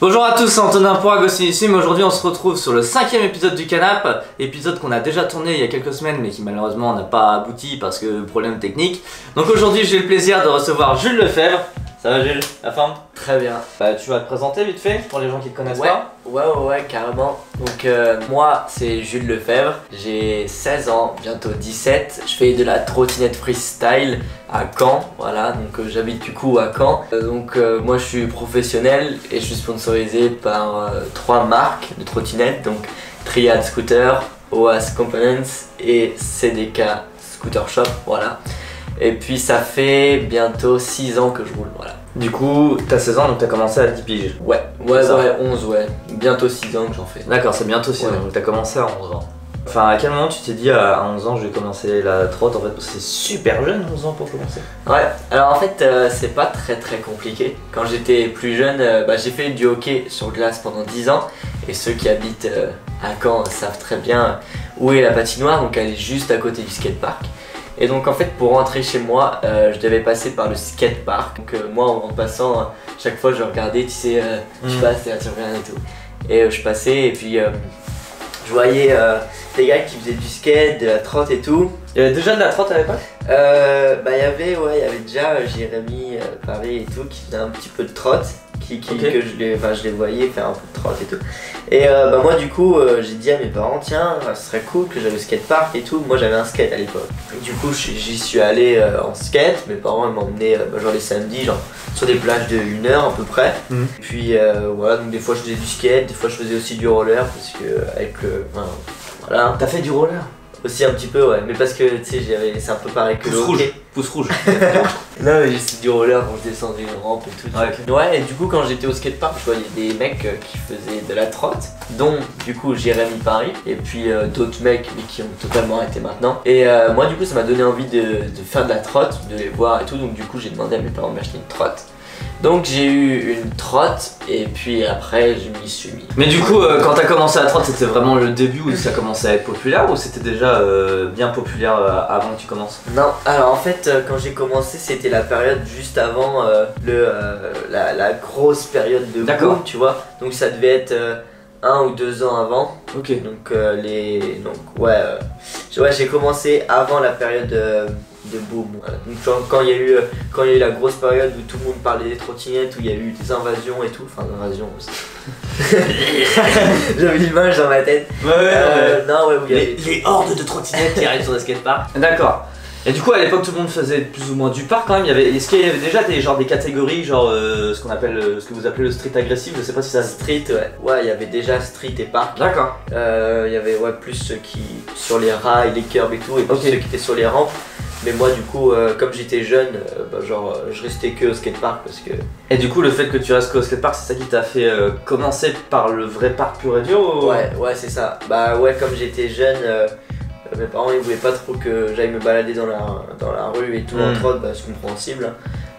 Bonjour à tous, c'est Antonin pour Agostinissime. Aujourd'hui on se retrouve sur le 5e épisode du Canap, épisode qu'on a déjà tourné il y a quelques semaines mais qui malheureusement n'a pas abouti parce que problème technique. Donc aujourd'hui j'ai le plaisir de recevoir Jules Lefebvre. Ça va Jules, la forme? Très bien. Tu vas te présenter vite fait pour les gens qui te connaissent pas? Ouais, carrément. Donc moi c'est Jules Lefebvre, j'ai 16 ans, bientôt 17. Je fais de la trottinette freestyle à Caen, voilà, donc j'habite du coup à Caen. Moi je suis professionnel et je suis sponsorisé par 3 marques de trottinettes, donc Triad Scooter, OAS Components et CDK Scooter Shop, voilà. Et puis ça fait bientôt 6 ans que je roule, voilà. Du coup, t'as 16 ans donc t'as commencé à 10 piges. Ouais, 11, ouais. Bientôt 6 ans que j'en fais. D'accord, c'est bientôt 6 ans, donc t'as commencé à 11 ans. Enfin, à quel moment tu t'es dit à 11 ans je vais commencer la trotte? En fait, c'est super jeune 11 ans pour commencer. Ouais, alors en fait c'est pas très compliqué. Quand j'étais plus jeune, j'ai fait du hockey sur glace pendant 10 ans. Et ceux qui habitent à Caen savent très bien où est la patinoire, donc elle est juste à côté du skatepark. Et donc en fait pour rentrer chez moi, je devais passer par le skatepark. Donc moi en passant, chaque fois je regardais, tu sais, je passe et tu reviens et tout. Et je passais et puis je voyais des gars qui faisaient du skate, de la trotte et tout. Il y avait déjà de la trotte à l'époque? Il y avait déjà Jérémy Paris et tout qui faisait un petit peu de trotte. Que je les voyais faire un peu de trotte et tout. Et moi du coup j'ai dit à mes parents, tiens, ce serait cool que j'aille au skatepark et tout. Moi j'avais un skate à l'époque. Du coup j'y suis allé en skate. Mes parents ils m'emmenaient genre les samedis, genre sur des plages de 1 heure à peu près. Et puis voilà, donc des fois je faisais du skate, des fois je faisais aussi du roller parce que avec voilà. T'as fait du roller? Aussi un petit peu, ouais, mais parce que tu sais c'est un peu pareil que le hockey. Pouce rouge. Non mais c'est du roller quand je descendais une rampe et tout. Ouais, et du coup quand j'étais au skatepark, je voyais des mecs qui faisaient de la trotte, dont du coup Jérémy Paris, et puis d'autres mecs mais qui ont totalement arrêté maintenant. Et moi du coup ça m'a donné envie de faire de la trotte, de les voir et tout, donc du coup j'ai demandé à mes parents de m'acheter une trotte. Donc j'ai eu une trotte et puis après je m'y suis mis. Mais du coup quand t'as commencé la trotte, c'était vraiment le début où ça commençait à être populaire ou c'était déjà bien populaire avant que tu commences? Non, alors en fait quand j'ai commencé c'était la période juste avant la grosse période de boom, tu vois. Donc ça devait être 1 ou 2 ans avant. Ok. Donc j'ai commencé avant la période de boom. Voilà. Donc quand il y a eu la grosse période où tout le monde parlait des trottinettes, où il y a eu des invasions et tout, enfin invasions aussi. J'avais l'image dans ma tête. Les hordes de trottinettes qui arrivent sur le skatepark. D'accord. Et du coup à l'époque tout le monde faisait plus ou moins du parc quand même. Est-ce qu'il y avait déjà des catégories genre ce que vous appelez le street agressif? Je sais pas si ça. Street, ouais, il y avait déjà street et parc. D'accord. Il y avait plus ceux qui sur les rails, les curbs et tout, et plus ceux qui étaient sur les rampes. Mais moi du coup comme j'étais jeune, je restais que au skatepark parce que... Et du coup le fait que tu restes au skatepark, c'est ça qui t'a fait commencer par le vrai parc pur et dur ou... Ouais c'est ça. Bah ouais, comme j'étais jeune, mes parents ils voulaient pas trop que j'aille me balader dans la rue et tout en trotte, c'est compréhensible.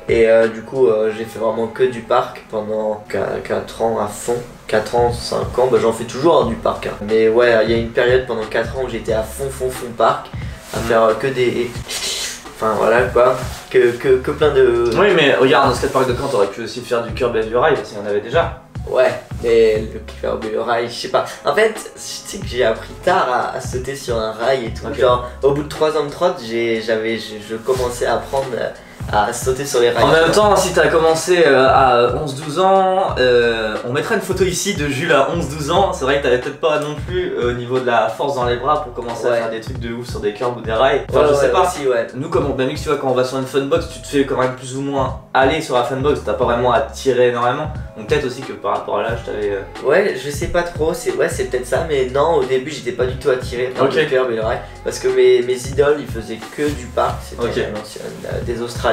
Et du coup j'ai fait vraiment que du parc pendant 4 ans à fond. 4 ans, 5 ans, j'en fais toujours du parc. Mais ouais, il y a une période pendant 4 ans où j'étais à fond parc. À faire que des... Enfin voilà quoi, que plein de... Oui mais regarde, dans ce skatepark de Caen t'aurais pu aussi faire du curb et du rail parce qu'il y en avait déjà. Ouais, mais le curb et le rail, je sais pas. En fait, tu sais que j'ai appris tard à sauter sur un rail et tout. Okay. Genre au bout de 3 ans de trotte, je commençais à apprendre à sauter sur les rails. En même temps, si t'as commencé à 11-12 ans, on mettra une photo ici de Jules à 11-12 ans. C'est vrai que t'avais peut-être pas non plus au niveau de la force dans les bras pour commencer à faire des trucs de ouf sur des curbs ou des rails. Enfin, je sais pas. Aussi, ouais. Nous, comme on tu vois, quand on va sur une funbox, tu te fais quand même plus ou moins aller sur la funbox. T'as pas vraiment à tirer énormément. Donc peut-être aussi que par rapport à l'âge, t'avais... Ouais, je sais pas trop. C'est peut-être ça. Mais non, au début, j'étais pas du tout attiré par le curb et le rail. Parce que mes idoles, ils faisaient que du parc. C'était des Australiens.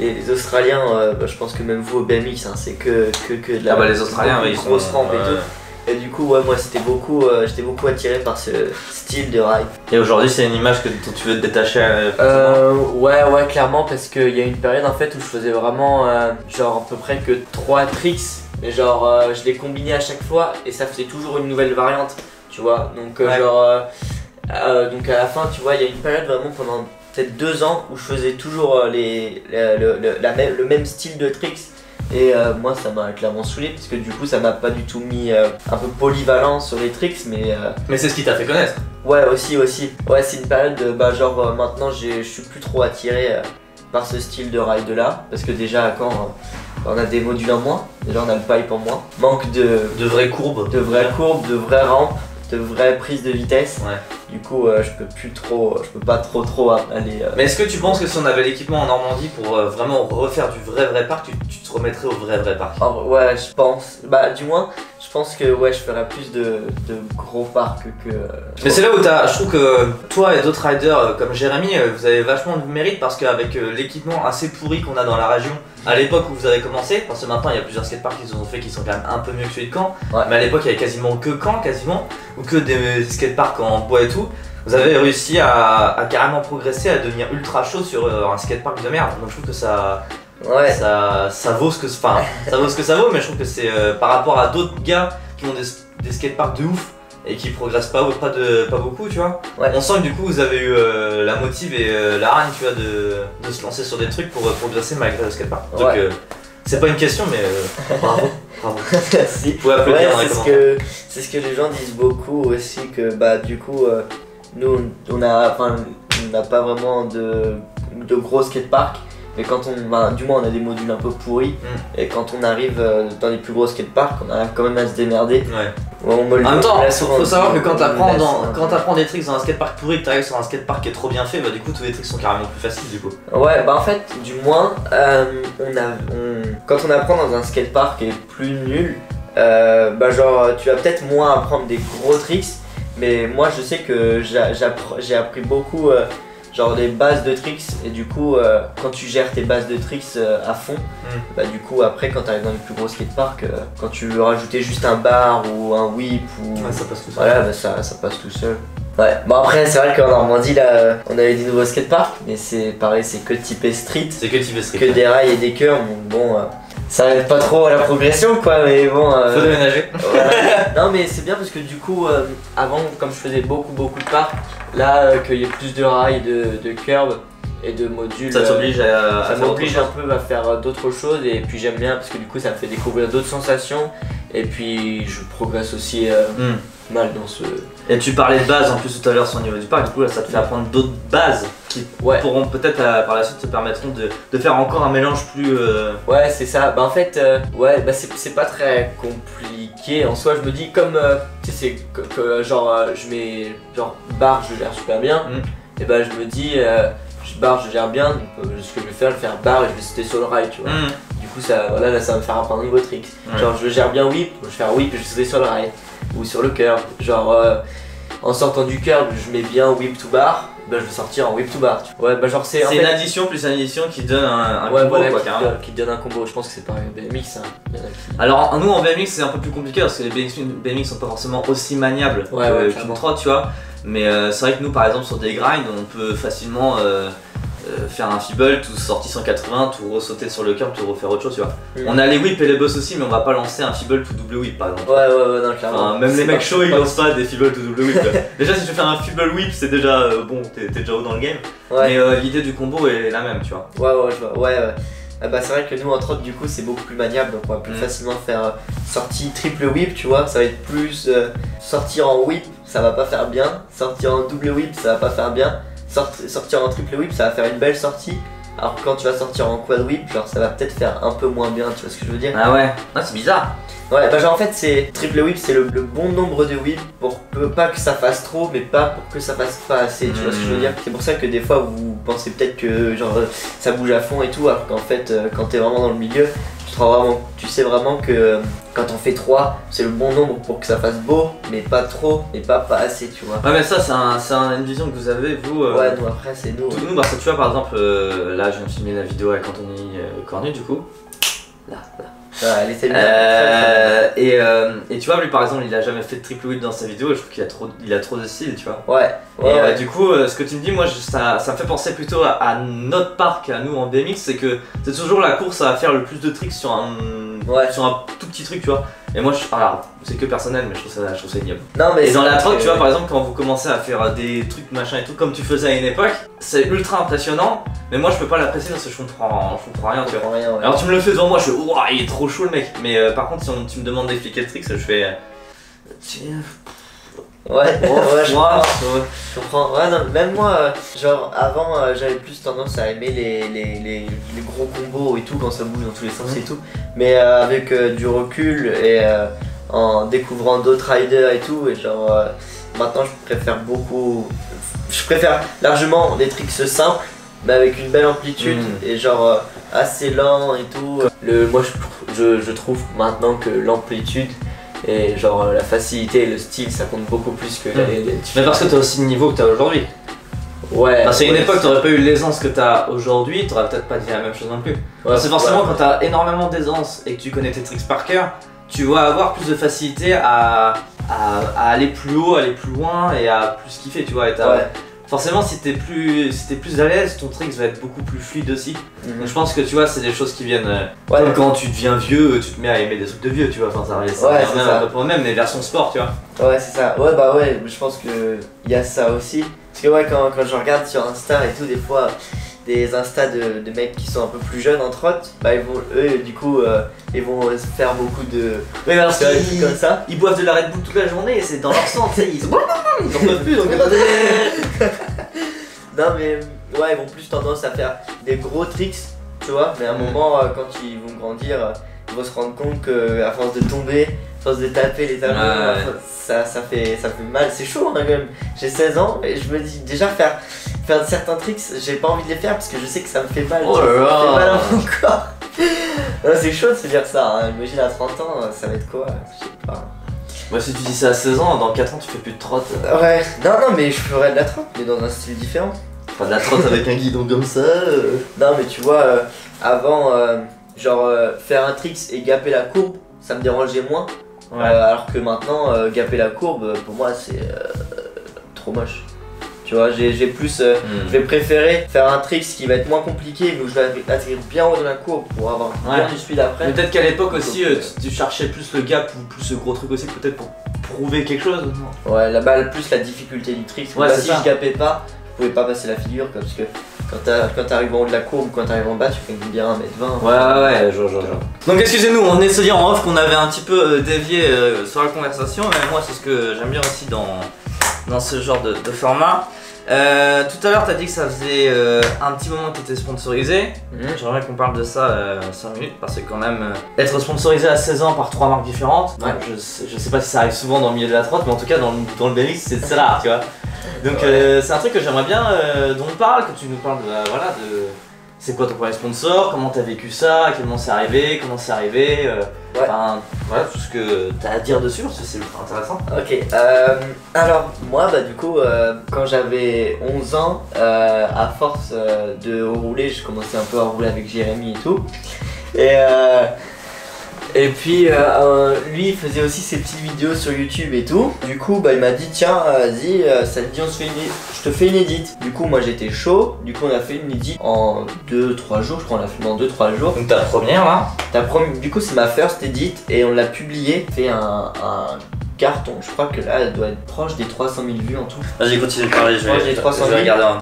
Et les Australiens, je pense que même vous au BMX, c'est que de la les Australiens, ils sont grosse rampe et tout. Et du coup, moi j'étais beaucoup attiré par ce style de rail. Et aujourd'hui, c'est une image dont tu veux te détacher ouais, clairement, parce qu'il y a une période en fait où je faisais vraiment genre à peu près que 3 tricks. Mais genre, je les combinais à chaque fois et ça faisait toujours une nouvelle variante, tu vois. Donc, donc à la fin, tu vois, il y a une période vraiment pendant peut-être 2 ans où je faisais toujours le même style de tricks Et moi ça m'a clairement saoulé parce que du coup ça m'a pas du tout mis un peu polyvalent sur les tricks Mais c'est ce qui t'a fait connaître. Ouais aussi. Ouais c'est une période genre maintenant je suis plus trop attiré par ce style de ride là. Parce que déjà quand on a des modules en moins, déjà on a le pipe en moins. Manque de vraies courbes. De vraies courbes, de vraies rampes, de vraies prises de vitesse. Ouais. Du coup je peux pas trop aller. Mais est-ce que tu penses que si on avait l'équipement en Normandie pour vraiment refaire du vrai parc, tu te remettrais au vrai parc? Ouais je pense. Bah du moins je pense que ouais je ferais plus de gros parcs que. Mais c'est là où je trouve que toi et d'autres riders comme Jérémy, vous avez vachement de mérite parce qu'avec l'équipement assez pourri qu'on a dans la région, à l'époque où vous avez commencé, parce que maintenant il y a plusieurs skateparks qui se ont fait qui sont quand même un peu mieux que celui de Caen, ouais. Mais à l'époque il y avait quasiment que Caen ou que des skateparks en bois et tout. Vous avez réussi à carrément progresser, à devenir ultra chaud sur un skatepark de merde. Donc je trouve que ça vaut ce que ça vaut, mais je trouve que c'est par rapport à d'autres gars qui ont des skateparks de ouf et qui progressent pas beaucoup, tu vois. Ouais. On sent que du coup vous avez eu la motive et la hargne, tu vois, de se lancer sur des trucs pour progresser malgré le skatepark. Donc c'est pas une question, mais bravo. Merci. Vous pouvez applaudir dans les commentaires. C'est ce que les gens disent beaucoup aussi, que bah du coup nous on n'a pas vraiment de gros skateparks. Mais quand du moins on a des modules un peu pourris, et quand on arrive dans les plus gros skateparks, on arrive quand même à se démerder. Ouais. En même temps, faut savoir que quand t'apprends des tricks dans un skatepark pourri, que t'arrives sur un skatepark qui est trop bien fait, bah du coup tous les tricks sont carrément plus faciles du coup. Ouais, bah en fait, du moins, quand on apprend dans un skatepark qui est plus nul, bah genre tu vas peut-être moins apprendre des gros tricks, mais moi je sais que j'ai appris beaucoup. Genre des bases de tricks, et du coup quand tu gères tes bases de tricks à fond, bah du coup après quand tu arrives dans les plus gros skateparks, quand tu veux rajouter juste un bar ou un whip ou ça passe tout seul. Voilà, bah ça passe tout seul. Ouais, bon après c'est vrai qu'en Normandie là on avait des nouveaux skateparks, mais c'est pareil, c'est que typé street. C'est que typé street. Que des rails et des curves, donc bon ça aide pas trop à la progression quoi, mais bon. Faut déménager. Voilà. Non mais c'est bien parce que du coup avant comme je faisais beaucoup de parcs, là qu'il y ait plus de rails, de curves et de modules, ça t'oblige ça m'oblige un peu à faire d'autres choses, et puis j'aime bien parce que du coup ça me fait découvrir d'autres sensations, et puis je progresse aussi mal dans ce. Et tu parlais de base en plus tout à l'heure sur le niveau du parc, du coup là ça te fait apprendre d'autres bases qui pourront peut-être par la suite te permettront de faire encore un mélange plus. Ouais c'est ça, bah en fait c'est pas très compliqué en soi, je me dis comme tu sais c'est que genre je mets genre barre je gère super bien, et bah je me dis barre je gère bien, donc ce que je vais faire barre et je vais sauter sur le rail, tu vois. Du coup ça là ça va me faire apprendre un nouveau trick. Genre je gère bien whip, je vais faire whip et je vais sauter sur le rail. Ou sur le curve, genre en sortant du curve je mets bien whip to bar, bah je vais sortir en whip to bar. Ouais bah genre c'est une addition plus une addition qui donne un combo voilà, quoi, carrément. Qui donne un combo, je pense que c'est pareil BMX hein. Alors nous en BMX c'est un peu plus compliqué parce que les BMX sont pas forcément aussi maniables qu'une trotte, tu vois. Mais c'est vrai que nous par exemple sur des grinds on peut facilement faire un feeble, tout sorti 180, tout ressauter sur le curve, tout refaire autre chose, tu vois. On a les whips et les boss aussi, mais on va pas lancer un feeble tout double whip par exemple. Ouais, non, clairement. Enfin, même les mecs chauds ils lancent pas des feeble tout double whip. Déjà si tu fais un feeble whip, c'est déjà bon, t'es déjà haut dans le game. Mais l'idée du combo est la même, tu vois. Ouais, je vois. Ouais. Bah c'est vrai que nous entre autres du coup c'est beaucoup plus maniable, donc on va plus facilement faire sortie triple whip, tu vois. Ça va être plus sortir en whip, ça va pas faire bien. Sortir en double whip, ça va pas faire bien. Sortir en triple whip, ça va faire une belle sortie. Alors que quand tu vas sortir en quad whip, genre ça va peut-être faire un peu moins bien, tu vois ce que je veux dire? Ah ouais, c'est bizarre. Ouais, bah genre en fait c'est triple whip, c'est le bon nombre de whips pour pas que ça fasse trop, mais pas pour que ça fasse pas assez, tu vois ce que je veux dire? C'est pour ça que des fois vous pensez peut-être que genre ça bouge à fond et tout, alors qu'en fait quand t'es vraiment dans le milieu, tu sais vraiment que quand on fait 3, c'est le bon nombre pour que ça fasse beau, mais pas trop, et pas assez, tu vois. Ouais mais ça c'est une vision que vous avez vous. Ouais, nous après c'est nous. Nous, bah ça, tu vois par exemple, là je viens de filmer la vidéo avec Anthony Cornu du coup. Là. Elle était bien. Et tu vois lui par exemple il a jamais fait de triple whip dans sa vidéo et je trouve qu'il a trop de style, tu vois. Ouais. Du coup ce que tu me dis moi ça me fait penser plutôt à notre parc, à nous en BMX, c'est que c'est toujours la course à faire le plus de tricks sur un tout petit truc, tu vois. Et moi, alors, c'est que personnel, mais je trouve ça ignoble. Non, mais et dans la trotte, tu vois, par exemple, quand vous commencez à faire des trucs machin et tout, comme tu faisais à une époque, c'est ultra impressionnant. Mais moi, je peux pas l'apprécier parce que je comprends rien, tu vois. Rien, ouais. Alors, tu me le fais devant moi, je fais ouah, il est trop chaud le mec. Mais par contre, si tu me demandes d'expliquer le trick, je fais. Ouais, je Moi, comprends. Ouais, non, même moi, genre avant, j'avais plus tendance à aimer les gros combos et tout quand ça bouge dans tous les sens et tout. Mais avec du recul et en découvrant d'autres riders et tout, et genre maintenant je préfère largement des tricks simples mais avec une belle amplitude et genre assez lent et tout. Moi je trouve maintenant que l'amplitude et genre la facilité et le style ça compte beaucoup plus que mais parce que t'as aussi le niveau que t'as aujourd'hui. Ouais. Enfin, c'est une époque, t'aurais pas eu l'aisance que t'as aujourd'hui, t'aurais peut-être pas dit la même chose non plus. Ouais, c'est forcément quand t'as énormément d'aisance et que tu connais tes tricks par cœur, tu vas avoir plus de facilité à aller plus haut, aller plus loin et à plus kiffer, tu vois. Et forcément, si t'es plus à l'aise, ton trick va être beaucoup plus fluide aussi. Donc je pense que tu vois, c'est des choses qui viennent. Comme quand tu deviens vieux, tu te mets à aimer des trucs de vieux, tu vois. Enfin, ça revient même un peu pour même, mais version sport, tu vois. Ouais, c'est ça. Ouais, bah ouais, je pense que y a ça aussi. Parce que ouais, quand je regarde sur Insta et tout, des fois, des Insta de mecs qui sont un peu plus jeunes en trotte, bah eux, du coup, ils vont faire beaucoup de. Oui, alors comme ça. Ils boivent de la Red Bull toute la journée et c'est dans leur sang, tu sais, ils en peuvent plus donc. Non, mais ouais, ils vont plus tendance à faire des gros tricks, tu vois, mais à un moment, quand ils vont grandir, ils vont se rendre compte qu'à force de tomber, à force de taper les talons, ça fait mal, c'est chaud hein, quand même. J'ai 16 ans et je me dis déjà faire certains tricks, j'ai pas envie de les faire parce que je sais que ça me fait mal. Oh là là. Ça me fait mal à mon corps. C'est chaud de se dire ça, hein. Imagine à 30 ans, ça va être quoi, je sais pas. Moi, si tu dis ça à 16 ans, dans 4 ans tu fais plus de trotte. Ouais, non, mais je ferais de la trotte, mais dans un style différent. Pas de la trotte avec un guidon comme ça. Non, mais tu vois, avant, faire un tricks et gaper la courbe, ça me dérangeait moins. Ouais. Alors que maintenant, gaper la courbe, pour moi, c'est trop moche. Tu vois, j'ai plus, je vais préférer faire un tricks qui va être moins compliqué, mais où je vais atterrir bien haut de la courbe pour avoir bien du speed après. Peut-être qu'à l'époque aussi, tu cherchais plus le gap ou plus ce gros truc aussi, peut-être pour prouver quelque chose. Ouais, là-bas, plus la difficulté du trick. Ouais, si je gapais pas, je pouvais pas passer la figure, parce que quand t'arrives en haut de la courbe, quand t'arrives en bas, tu fais bien 1m20. Ouais, je vois. Donc excusez-nous, on est se dire en off qu'on avait un petit peu dévié sur la conversation, mais moi c'est ce que j'aime bien aussi dans ce genre de format. Tout à l'heure, t'as dit que ça faisait un petit moment que t'étais sponsorisé. J'aimerais qu'on parle de ça 5 minutes parce que quand même être sponsorisé à 16 ans par 3 marques différentes, je sais pas si ça arrive souvent dans le milieu de la trotte, mais en tout cas dans le BMX c'est rare, tu vois. Donc c'est un truc que j'aimerais bien dont on parle, que tu nous parles de c'est quoi ton premier sponsor, comment t'as vécu ça, à quel moment c'est arrivé, comment c'est arrivé, enfin voilà tout ce que t'as à dire dessus parce que c'est ultra intéressant. Ok, alors moi bah du coup quand j'avais 11 ans, à force de rouler, je commençais un peu à rouler avec Jérémy et tout. Et puis lui il faisait aussi ses petites vidéos sur YouTube et tout. Du coup bah il m'a dit tiens vas-y ça te dit je te fais une edit. Du coup moi j'étais chaud. Du coup on a fait une edit en 2-3 jours. Je crois on l'a fait en 2-3 jours. Donc ta première là. Du coup c'est ma first edit et on l'a publié. Fait un carton. Je crois que là elle doit être proche des 300 000 vues en tout. Vas-y continue de parler, je vais regarder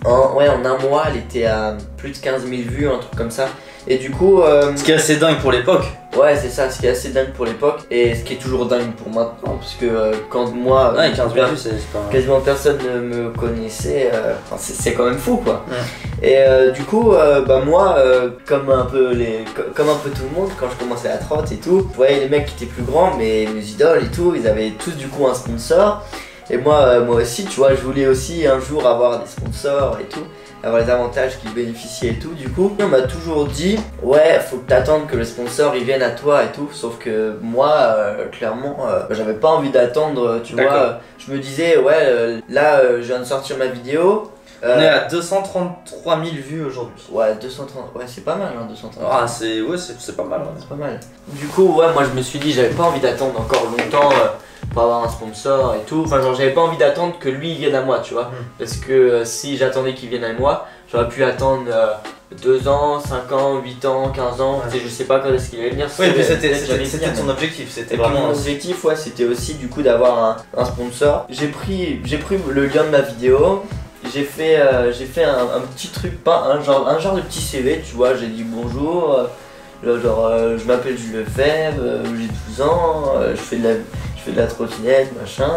en un mois elle était à plus de 15 000 vues, un truc comme ça. Et du coup ce qui est assez dingue pour l'époque. Ouais c'est ça, ce qui est assez dingue pour l'époque et ce qui est toujours dingue pour maintenant parce que quand moi 15 000 vues c'est pas... quasiment personne ne me connaissait, c'est quand même fou quoi. Et du coup bah moi comme un peu tout le monde quand je commençais la trotte et tout, je voyais les mecs qui étaient plus grands, mais mes idoles et tout, ils avaient tous du coup un sponsor. Et moi aussi tu vois, je voulais aussi un jour avoir des sponsors et tout, avoir les avantages qu'ils bénéficiaient et tout. Du coup on m'a toujours dit ouais faut que t'attendes que le sponsor il vienne à toi et tout, sauf que moi clairement j'avais pas envie d'attendre, tu vois. Je me disais ouais là je viens de sortir ma vidéo. On est à 233 000 vues aujourd'hui. Ouais 230, ouais c'est pas mal hein 230. Ah c'est pas mal ouais. C'est pas mal. Du coup ouais moi je me suis dit j'avais pas envie d'attendre encore longtemps pour avoir un sponsor et tout. Enfin genre j'avais pas envie d'attendre que lui il vienne à moi tu vois. Parce que si j'attendais qu'il vienne à moi, j'aurais pu attendre 2 ans, 5 ans, 8 ans, 15 ans, Ouais. je sais pas quand est-ce qu'il allait venir. Oui, mais Jamais c'était venir, ton objectif, c'était et puis vraiment. mon objectif, ouais, c'était aussi du coup d'avoir un sponsor. J'ai pris le lien de ma vidéo, j'ai fait un petit truc, pas un genre de petit CV, tu vois. J'ai dit bonjour, je m'appelle Jules Lefebvre, j'ai 12 ans, je fais de la trottinette, machin.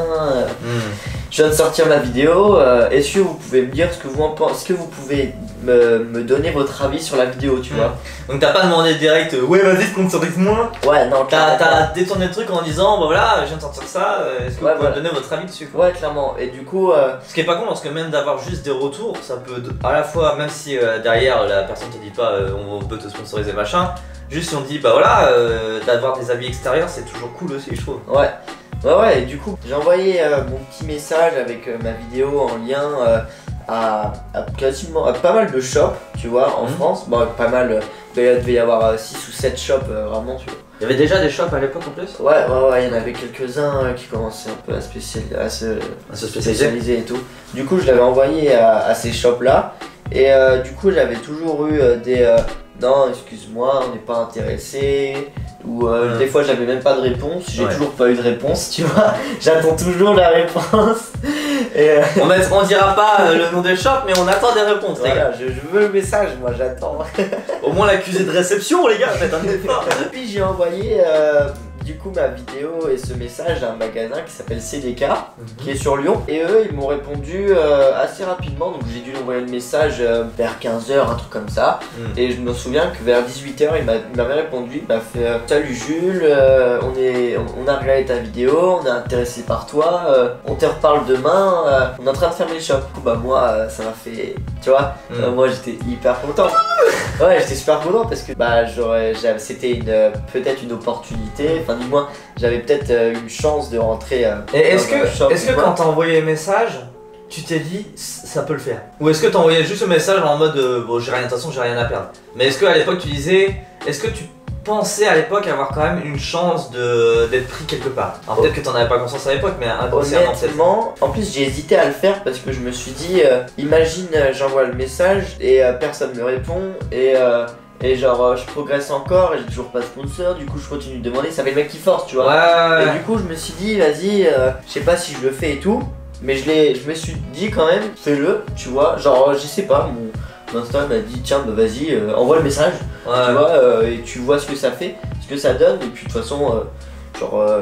Je viens de sortir ma vidéo. Est-ce que vous pouvez me dire ce que vous en pensez? Est-ce que vous pouvez me donner votre avis sur la vidéo, tu vois? Donc t'as pas demandé direct, ouais vas-y sponsorise-moi. Ouais, non, T'as détourné le truc en disant, bah voilà, je viens de sortir ça, est-ce que vous pouvez voilà. me donner votre avis dessus, quoi. Ouais, clairement. Et du coup, Ce qui est pas con parce que même d'avoir juste des retours, ça peut à la fois, même si derrière la personne te dit pas on peut te sponsoriser machin, juste si on te dit bah voilà, d'avoir des avis extérieurs c'est toujours cool aussi je trouve. ouais, et du coup, j'ai envoyé mon petit message avec ma vidéo en lien à quasiment à pas mal de shops, tu vois, en France. Bon, pas mal, il devait y avoir 6 ou 7 shops vraiment, tu vois. Il y avait déjà des shops à l'époque en plus. Ouais, il y en avait quelques-uns qui commençaient un peu à se spécialiser et tout. Du coup, je l'avais envoyé à ces shops-là. Et du coup, j'avais toujours eu des non, excuse-moi, on n'est pas intéressé. Ou des fois, j'avais même pas de réponse. J'ai toujours pas eu de réponse, tu vois. J'attends toujours la réponse. Et on dira pas le nom des shops, mais on attend des réponses, les gars. voilà, je veux le message, moi j'attends. Au moins l'accusé de réception, les gars, faites un effort. Puis j'ai envoyé du coup ma vidéo et ce message à un magasin qui s'appelle CDK, qui est sur Lyon. Et eux, ils m'ont répondu assez rapidement, donc j'ai dû lui envoyer le message vers 15h, un truc comme ça. Et je me souviens que vers 18h, il m'avait répondu, il m'a fait salut Jules, on a regardé ta vidéo, on est intéressé par toi, on te reparle demain, on est en train de fermer le shop. Du coup, bah moi, ça m'a fait, tu vois, moi j'étais hyper content. Ouais, j'étais super content parce que bah c'était peut-être une opportunité, enfin du moins j'avais peut-être une chance de rentrer. Et est-ce que quand t'as envoyé le message, tu t'es dit ça peut le faire? Ou est-ce que t'as envoyé juste le message en mode bon j'ai rien, de toute façon j'ai rien à perdre? Mais est-ce que à l'époque tu disais, est-ce que tu pensais à l'époque avoir quand même une chance d'être pris quelque part? Alors peut-être que t'en avais pas conscience à l'époque, mais inconsciemment peut-être. Honnêtement, en plus j'ai hésité à le faire parce que je me suis dit, imagine j'envoie le message et personne me répond et genre je progresse encore et j'ai toujours pas de sponsor, du coup je continue de demander, ça fait le mec qui force, tu vois. Ouais. Et du coup je me suis dit vas-y, je sais pas si je le fais et tout, mais je me suis dit quand même fais-le, tu vois. Genre je sais pas, mon Insta m'a dit tiens bah vas-y envoie le message, tu vois, et tu vois ce que ça fait, ce que ça donne, et puis de toute façon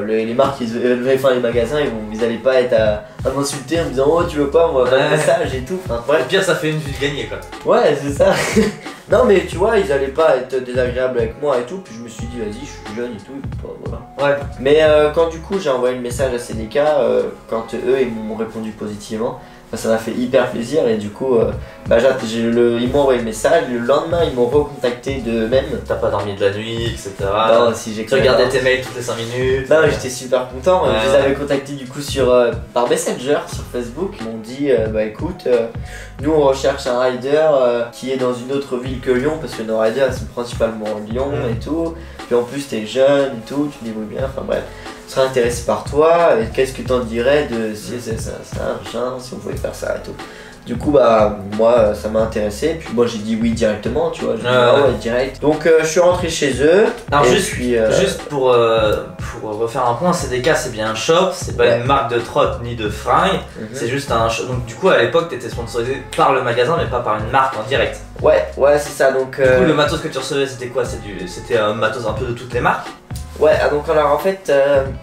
les marques, les magasins, ils allaient pas être à m'insulter en me disant oh tu veux pas, moi pas de message et tout. Enfin, Au pire ça fait une vue de gagner quoi. Ouais c'est ça. Non mais tu vois, ils allaient pas être désagréables avec moi et tout, puis je me suis dit vas-y je suis jeune et tout, voilà. Ouais. Mais quand du coup j'ai envoyé le message à CDK, quand eux ils m'ont répondu positivement, ça m'a fait hyper plaisir et du coup ils m'ont envoyé le message, le lendemain ils m'ont recontacté d'eux-mêmes. T'as pas dormi de la nuit, etc. Non, si j'ai Tu regardais tes mails toutes les 5 minutes. Non, j'étais super content. Je les avais contactés du coup par Messenger sur Facebook. Ils m'ont dit bah écoute, nous on recherche un rider qui est dans une autre ville que Lyon parce que nos riders sont principalement Lyon et tout. Puis en plus t'es jeune et tout, tu te débrouilles bien, enfin bref. Je serais intéressé par toi et qu'est-ce que t'en dirais de si c'est ça, machin, si on pouvait faire ça et tout. Du coup bah moi ça m'a intéressé, puis moi j'ai dit oui directement, tu vois, j'ai dit ouais direct. Donc je suis rentré chez eux. Alors et juste pour refaire un point, CDK c'est bien un shop, c'est pas une marque de trotte ni de fringues, c'est juste un shop. Donc du coup à l'époque t'étais sponsorisé par le magasin mais pas par une marque en direct. Ouais c'est ça, donc du coup le matos que tu recevais c'était quoi? C'était un matos un peu de toutes les marques? Ouais, donc alors en fait,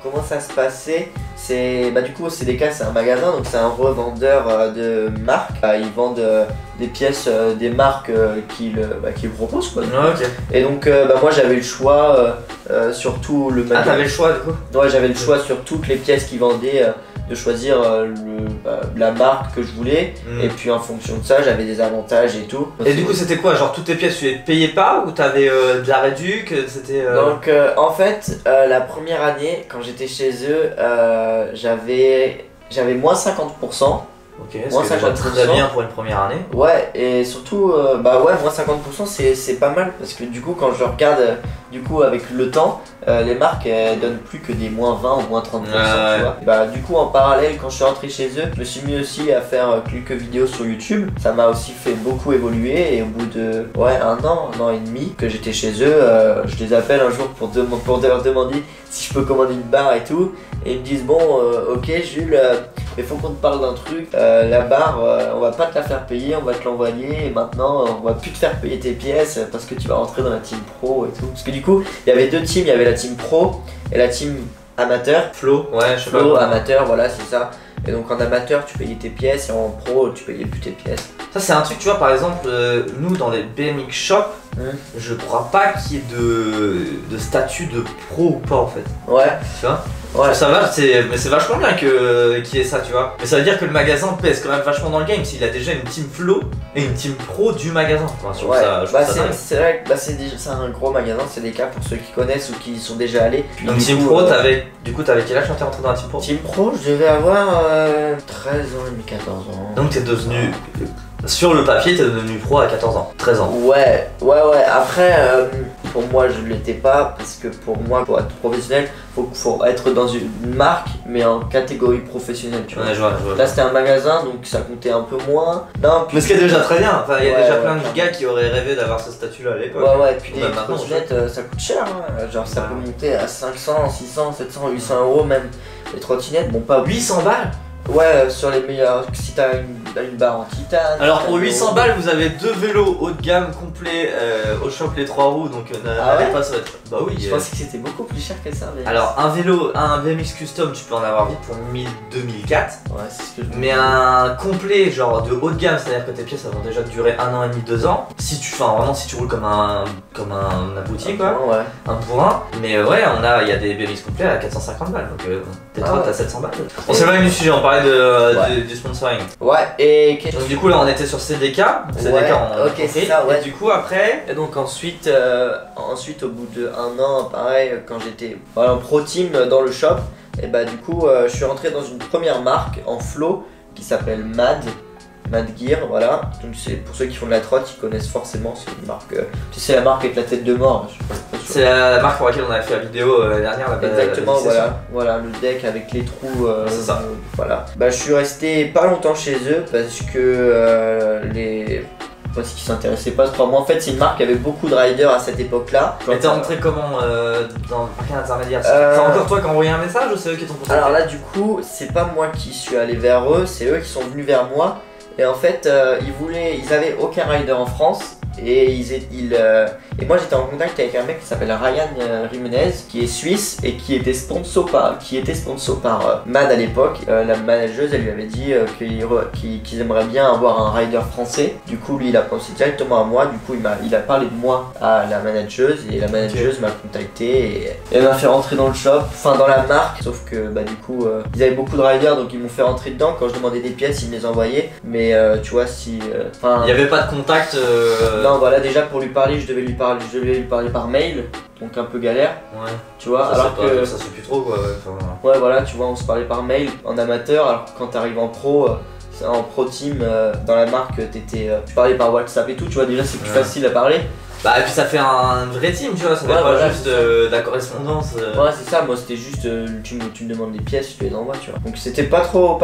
comment ça se passait? C'est du coup CDK c'est un magasin, donc c'est un revendeur de marques. Ils vendent des pièces des marques qu'ils proposent quoi. Ok. Et donc moi j'avais le choix sur tout le magasin. Ah t'avais le choix du coup? Ouais, j'avais le choix sur toutes les pièces qu'ils vendaient, de choisir la marque que je voulais. Et puis en fonction de ça j'avais des avantages et tout. Et du coup c'était quoi? Genre toutes tes pièces tu les payais pas ou t'avais de la réduc? C'était Donc en fait la première année quand j'étais chez eux j'avais moins 50%. Ok, est-ce Moins que c'est déjà 50%. très bien pour une première année? Ouais, et surtout, bah ouais, moins 50%, c'est pas mal parce que du coup, quand je regarde, du coup, avec le temps, les marques elles donnent plus que des moins 20 ou moins 30%, tu vois. Bah, du coup, en parallèle, quand je suis rentré chez eux, je me suis mis aussi à faire quelques vidéos sur YouTube. Ça m'a aussi fait beaucoup évoluer, et au bout de un an et demi que j'étais chez eux, je les appelle un jour pour leur demander si je peux commander une barre et tout. Et ils me disent, bon, ok, Jules, il faut qu'on te parle d'un truc. La barre, on va pas te la faire payer, on va te l'envoyer. Et maintenant, on va plus te faire payer tes pièces parce que tu vas rentrer dans la team pro et tout. Parce que du coup, il y avait deux teams, il y avait la team pro et la team amateur. Flow, ouais, je sais pas. Flow, amateur, voilà, c'est ça. Et donc en amateur, tu payais tes pièces, et en pro, tu payais plus tes pièces. Ça, c'est un truc, tu vois, par exemple, nous dans les BMX Shop, je crois pas qu'il y ait de statut de pro ou pas en fait. Ouais. Tu vois? Ouais. Ça va, mais c'est vachement bien qu'il y ait ça, tu vois. Mais ça veut dire que le magasin pèse quand même vachement dans le game s'il a déjà une team flow et une team pro du magasin. Enfin, je trouve ça dingue. C'est vrai que c'est un gros magasin, c'est des cas pour ceux qui connaissent ou qui y sont déjà allés. Puis donc team pro, du coup t'avais quel âge quand t'es rentré dans la team pro? Team pro, je devais avoir 13 ans et demi, 14 ans. Donc t'es devenu... Sur le papier, t'es devenu pro à 14 ans, 13 ans. Ouais. Après, pour moi, je l'étais pas parce que pour moi, pour être professionnel, faut être dans une marque, mais en catégorie professionnelle. Tu vois. Ouais, je vois. Là, c'était un magasin, donc ça comptait un peu moins. Non, mais ce qui est déjà très bien. Enfin, il y a déjà plein de gars qui auraient rêvé d'avoir ce statut-là à l'époque. Ouais. Puis des trottinettes, ça coûte cher. Hein. Genre, ça peut monter à 500, 600, 700, 800 euros même. Les trottinettes, bon, pas 800 balles. Ouais, sur les meilleurs, si t'as une barre en titane. Alors pour 800 balles, vous avez deux vélos haut de gamme complets au shop les 3 roues, donc n'allez pas, ça va être... Bah oui. Je pensais que c'était beaucoup plus cher que ça. Mais... Alors un vélo, un BMX custom, tu peux en avoir vite pour 1000-2004. Ouais, c'est ce que je Mais un complet, genre de haut de gamme, c'est-à-dire que tes pièces elles vont déjà durer 1 an et demi, 2 ans. Si tu roules comme un abruti quoi. Ouais. Un pour un. Mais ouais, il y a des BMX complets à 450 balles, donc toi t'as 700 balles. On s'éloigne du sujet, on parlait du sponsoring. Ouais, et donc du coup là on était sur CDK. Ok, c'est ça, ouais. Et du coup après. Et donc ensuite au bout de 1 an, pareil, quand j'étais en pro team dans le shop, et bah du coup je suis rentré dans une première marque en flow qui s'appelle Mad Gear, voilà. Donc c'est pour ceux qui font de la trotte, ils connaissent forcément, c'est une marque. C'est la marque avec la tête de mort. C'est la marque pour laquelle on avait fait la vidéo l'année dernière. Exactement, voilà le deck avec les trous. C'est ça. Voilà. Bah je suis resté pas longtemps chez eux parce que parce qu'ils s'intéressaient pas trop à moi. En fait, c'est une marque qui avait beaucoup de riders à cette époque-là. Mais t'es rentré comment dans quel intermédiaire? C'est encore toi qui as envoyé un message ou c'est eux qui t'ont contacté? Alors là, du coup, c'est pas moi qui suis allé vers eux, c'est eux qui sont venus vers moi. Et en fait, ils avaient aucun rider en France. Et moi j'étais en contact avec un mec qui s'appelle Ryan Jimenez, qui est suisse et qui était sponsor par Mad à l'époque. La manageuse elle lui avait dit qu'ils aimeraient bien avoir un rider français. Du coup lui il a pensé directement à moi. Du coup il a parlé de moi à la manageuse et la manageuse m'a contacté et elle m'a fait rentrer dans le shop, enfin dans la marque. Sauf que du coup ils avaient beaucoup de riders donc ils m'ont fait rentrer dedans. Quand je demandais des pièces ils me les envoyaient. Mais tu vois il n'y avait pas de contact. Non, voilà, déjà pour lui parler, je devais lui parler par mail, donc un peu galère. Ouais. Tu vois, ça alors que ça se fait plus trop quoi. Ouais, voilà, tu vois, on se parlait par mail en amateur, alors que quand t'arrives en pro team dans la marque, tu parlais par WhatsApp et tout, tu vois, déjà c'est plus facile à parler. Bah et puis ça fait un vrai team, tu vois, ça fait pas juste de la correspondance. Ouais c'est ça, moi c'était juste tu me demandes des pièces, je te les envoie, tu vois. Donc c'était pas trop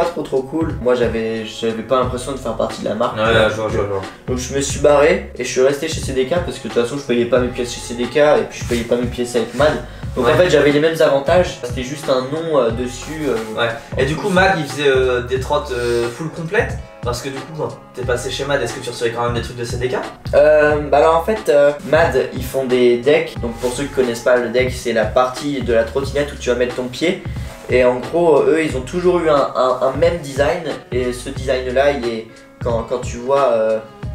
cool. Moi j'avais pas l'impression de faire partie de la marque. Ouais, je vois. Donc je me suis barré et je suis resté chez CDK parce que de toute façon je payais pas mes pièces chez CDK et puis je payais pas mes pièces avec Mad. Donc en fait j'avais les mêmes avantages, c'était juste un nom dessus. Ouais. Et du coup Mad il faisait des trottes full complètes. Parce que du coup, quand t'es passé chez Mad, est-ce que tu recevais quand même des trucs de CDK? Alors en fait, Mad, ils font des decks. Donc pour ceux qui connaissent pas le deck, c'est la partie de la trottinette où tu vas mettre ton pied. Et en gros, eux, ils ont toujours eu un même design. Et ce design-là, il est quand tu vois,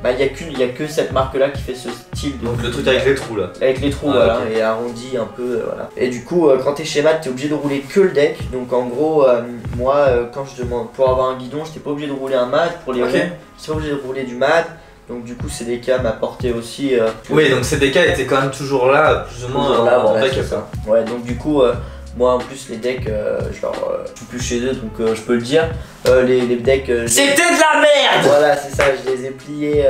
il y a que cette marque-là qui fait ce style. Donc le truc avec les trous là. Avec les trous, voilà, okay. Et arrondi un peu, voilà. Et du coup, quand t'es chez Mad, t'es obligé de rouler que le deck. Donc en gros, moi, quand je demande pour avoir un guidon, j'étais pas obligé de rouler un Mad. Pour les roues, j'étais pas obligé de rouler du Mad. Donc du coup, CDK m'a porté aussi. Oui, donc CDK était quand même toujours là, plus ou moins là, voilà, c'est ça. Ouais, donc du coup. Moi en plus les decks, je suis plus chez eux donc je peux le dire. Les decks. C'était de la merde. Voilà, c'est ça, je les ai pliés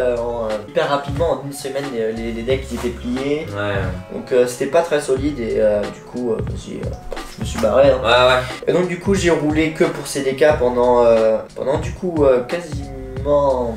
hyper rapidement, en une semaine les decks ils étaient pliés. Ouais. Donc c'était pas très solide et du coup je me suis barré. Hein. Ouais. Et donc du coup j'ai roulé que pour CDK pendant du coup quasiment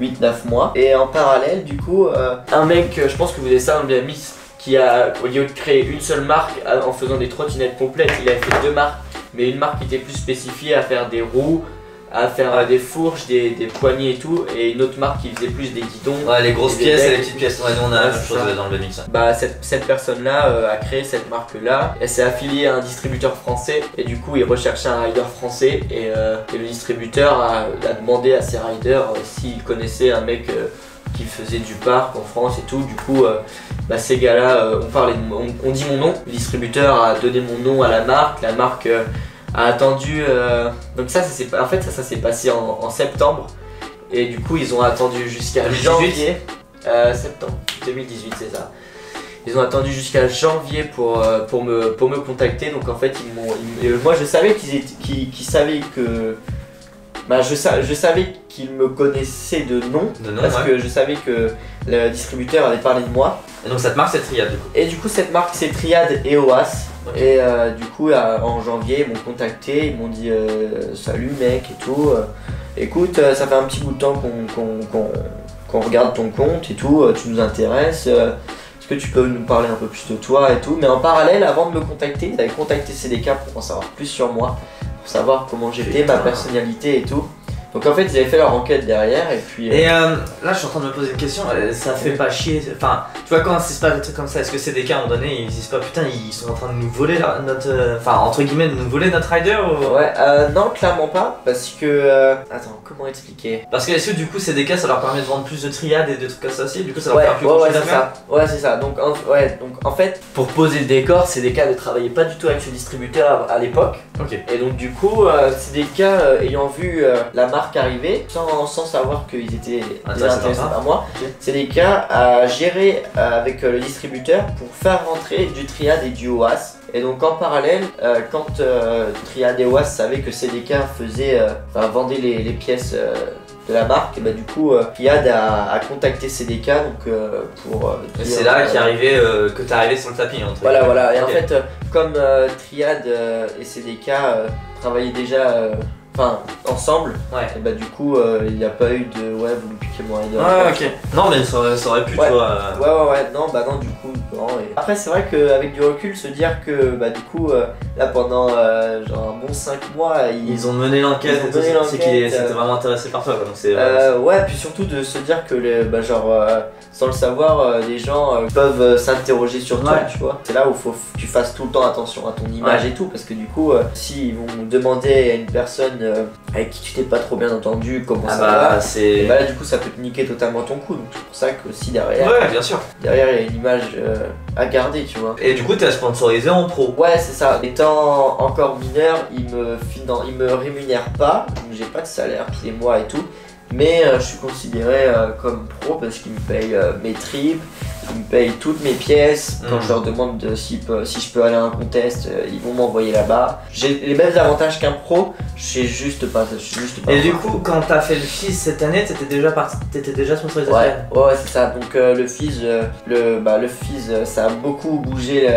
8-9 mois. Et en parallèle du coup un mec, je pense que vous avez ça dans le BMX, qui a, au lieu de créer une seule marque en faisant des trottinettes complètes, il a fait 2 marques, mais une marque qui était plus spécifiée à faire des roues, à faire des fourches, des poignées et tout, et une autre marque qui faisait plus des guidons. Ouais, les grosses pièces et les petites pièces. Ouais, nous on a la même chose dans le BMX. Bah cette personne là a créé cette marque là, elle s'est affiliée à un distributeur français et du coup il recherchait un rider français et le distributeur a demandé à ses riders s'ils connaissaient un mec qui faisait du parc en France et tout. Du coup ces gars là on dit mon nom, le distributeur a donné mon nom à la marque a attendu donc ça s'est passé en septembre et du coup ils ont attendu jusqu'à janvier septembre 2018, c'est ça. Ils ont attendu jusqu'à janvier pour me contacter. Donc en fait moi je savais qu'ils savaient que je savais qu'ils me connaissaient de nom parce que je savais que le distributeur avait parlé de moi. Et donc cette marque c'est Triad du coup. Et du coup cette marque c'est Triad et OAS. Okay. Et du coup en janvier ils m'ont contacté, ils m'ont dit salut mec et tout. Écoute, ça fait un petit bout de temps qu'on regarde ton compte et tout, tu nous intéresses. Est-ce que tu peux nous parler un peu plus de toi et tout? Mais en parallèle, avant de me contacter, ils avaient contacté CDK pour en savoir plus sur moi, pour savoir comment j'étais, ma personnalité et tout. Donc en fait ils avaient fait leur enquête derrière et puis... Et là je suis en train de me poser une question, ça fait pas chier, enfin tu vois quand c'est pas des trucs comme ça, est-ce que c'est des cas à un moment donné ils disent pas putain ils sont en train de nous voler notre... Enfin entre guillemets de nous voler notre rider ou... Ouais non clairement pas parce que... Attends comment expliquer? Parce que est-ce que du coup c'est des cas ça leur permet de vendre plus de triades et de trucs comme ça aussi, du coup ça leur permet plus de c'est ça. Ouais c'est ça, donc en fait pour poser le décor CDK ne travaillait pas du tout avec ce distributeur à l'époque. Ok. Et donc du coup CDK ayant vu la marque arriver sans savoir qu'ils étaient intéressés par moi, CDK a géré avec le distributeur pour faire rentrer du Triad et du OAS. Et donc en parallèle, quand Triad et OAS savaient que CDK vendait les pièces de la marque, et bah du coup Triad a contacté CDK donc pour et c'est là que t'es arrivé sur le tapis entre voilà. Et en fait comme Triad et CDK travaillaient déjà ensemble, et bah du coup il n'y a pas eu de vous me piquez mon rider. Ouais ok. Non mais ça aurait pu ouais. toi. Ouais non du coup non. Et après c'est vrai qu'avec du recul se dire que du coup là pendant genre un bon 5 mois ils ont mené l'enquête et tout, c'est qu'ils étaient vraiment intéressés par toi quoi, donc c'est ouais puis surtout de se dire que sans le savoir les gens peuvent s'interroger sur toi, tu vois. C'est là où faut que tu fasses tout le temps attention à ton image et tout, parce que du coup s'ils vont demander à une personne avec qui tu t'es pas trop bien entendu comment ça va, et là du coup ça peut te niquer totalement ton coup, donc c'est pour ça que aussi derrière bien sûr derrière il y a une image à garder, tu vois. Et du coup t'es sponsorisé en pro. Ouais c'est ça, étant encore mineur ils me rémunèrent pas, donc j'ai pas de salaire tous les mois et tout, mais je suis considéré comme pro parce qu'ils me payent mes trips, ils me payent toutes mes pièces. Quand je leur demande si je peux aller à un contest, ils vont m'envoyer là-bas. J'ai les mêmes avantages qu'un pro, je suis juste pas. Et du coup, quand t'as fait le FIS cette année, t'étais déjà sponsorisé? Ouais c'est ça. Donc le FIS, le FIS, ça a beaucoup bougé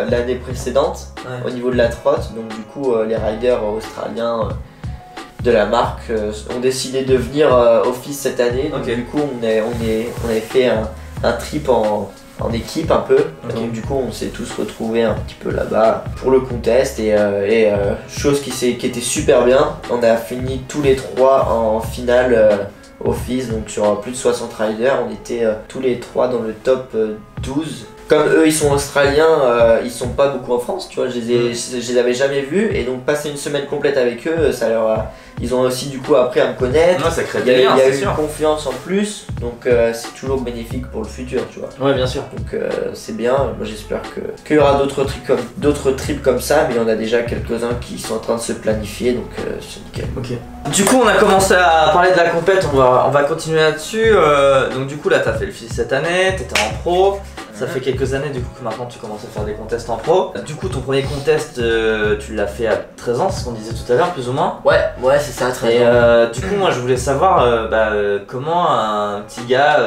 l'année précédente au niveau de la trotte. Donc du coup, les riders australiens de la marque ont décidé de venir au FIS cette année. Donc du coup, on avait fait un trip en équipe un peu. Donc du coup on s'est tous retrouvés un petit peu là-bas pour le contest et chose qui était super bien. On a fini tous les 3 en finale au FIS, donc sur plus de 60 riders, on était tous les 3 dans le top 12. Comme eux ils sont australiens, ils sont pas beaucoup en France, tu vois, je les avais jamais vus, et donc passer une semaine complète avec eux, ça leur a... Ils ont aussi du coup appris à me connaître. Ouais, ça crée des liens, il y a eu une confiance en plus, donc c'est toujours bénéfique pour le futur, tu vois. Ouais, bien sûr. Donc c'est bien. Moi j'espère qu'il y aura d'autres trips comme ça, mais il y en a déjà quelques-uns qui sont en train de se planifier, donc c'est nickel. Ok. Du coup on a commencé à parler de la compète, on va continuer là-dessus. Donc du coup là t'as fait le FIS cette année, t'étais en pro. Ça fait quelques années du coup que maintenant tu commences à faire des contests en pro. Du coup ton premier contest tu l'as fait à 13 ans, c'est ce qu'on disait tout à l'heure plus ou moins. Ouais c'est ça, 13 Et ans. du coup moi je voulais savoir comment un petit gars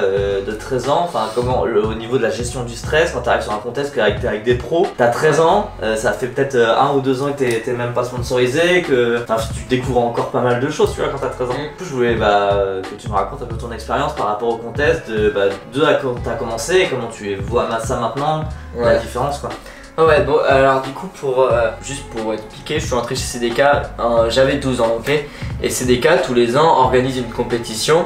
de 13 ans, enfin comment au niveau de la gestion du stress quand tu arrives sur un contest avec des pros, t'as 13 ans, ça fait peut-être 1 ou 2 ans que t'es même pas sponsorisé, que tu découvres encore pas mal de choses tu vois quand t'as 13 ans. Du coup je voulais que tu me racontes un peu ton expérience par rapport au contest, de à quand t'as commencé et comment tu vois ça maintenant, la différence quoi. Ouais, bon, alors du coup, juste pour expliquer, je suis rentré chez CDK, j'avais 12 ans, ok. Et CDK, tous les ans, organise une compétition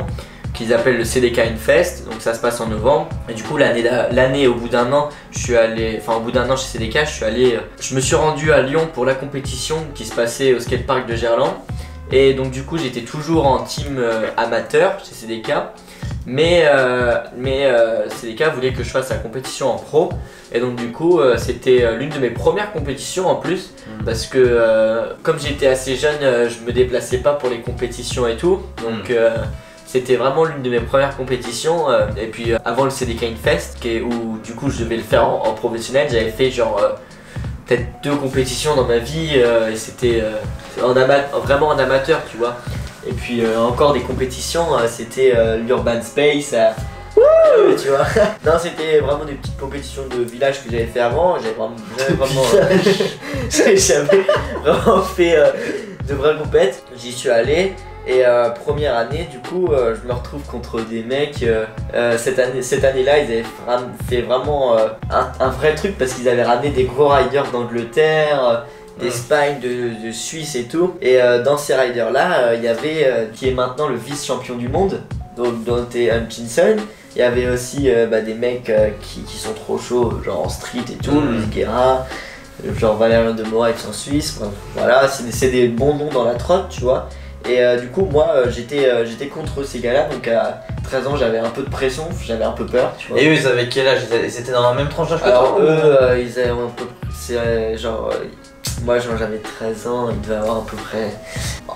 qu'ils appellent le CDK Infest, donc ça se passe en novembre. Et du coup, l'année, au bout d'un an, au bout d'un an chez CDK, je me suis rendu à Lyon pour la compétition qui se passait au skatepark de Gerland. Et donc du coup, j'étais toujours en team amateur chez CDK. Mais CDK voulait que je fasse la compétition en pro. Et donc du coup c'était l'une de mes premières compétitions en plus. Parce que comme j'étais assez jeune, je me déplaçais pas pour les compétitions et tout. Donc c'était vraiment l'une de mes premières compétitions. Et puis avant le CDK Infest, où du coup je devais le faire en professionnel, j'avais fait genre peut-être 2 compétitions dans ma vie. Et c'était vraiment en amateur tu vois. Et puis encore des compétitions, c'était l'Urban Space, tu vois. Non, c'était vraiment des petites compétitions de village que j'avais fait avant. J'avais jamais vraiment fait de vraies compètes. J'y suis allé et première année, du coup, je me retrouve contre des mecs. Cette année-là, ils avaient fait vraiment un vrai truc parce qu'ils avaient ramené des gros riders d'Angleterre. D'Espagne, de Suisse et tout. Et dans ces riders là, il y avait qui est maintenant le vice-champion du monde, Dante Hutchinson. Il y avait aussi des mecs qui sont trop chauds, genre en street et tout, Luis Guerra, genre Valérien de Moraes en Suisse. Voilà, c'est des bons noms dans la trotte, tu vois. Et du coup, moi j'étais contre ces gars-là, donc à 13 ans j'avais un peu de pression, j'avais un peu peur, tu vois. Et eux ils avaient quel âge? Ils étaient dans la même tranche d'âge que toi? Alors eux, ils avaient un peu. C'est genre. Moi j'avais 13 ans, il devait avoir à peu près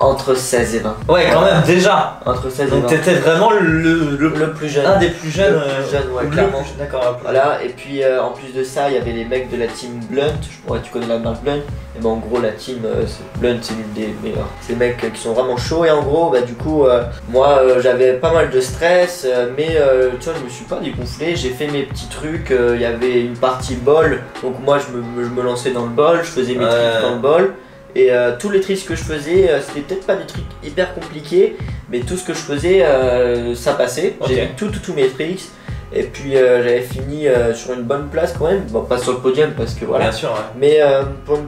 entre 16 et 20. Ouais quand même déjà. Entre 16 et 20. Donc t'étais vraiment le plus jeune. Un des plus jeunes. Le plus jeune, ouais, clairement. D'accord. Voilà, et puis en plus de ça, il y avait les mecs de la team Blunt. Tu connais la marque Blunt. Et ben en gros la team Blunt c'est l'une des meilleures. C'est des mecs qui sont vraiment chauds et en gros du coup moi j'avais pas mal de stress mais tu vois je me suis pas dégonflé, j'ai fait mes petits trucs, il y avait une partie ball donc moi je me lançais dans le ball, je faisais mes tricks dans le ball et tous les tricks que je faisais c'était peut-être pas des trucs hyper compliqués mais tout ce que je faisais ça passait, j'ai mis tous mes tricks. Et puis j'avais fini sur une bonne place quand même, bon pas sur le podium parce que voilà. Bien sûr, ouais. Mais pour une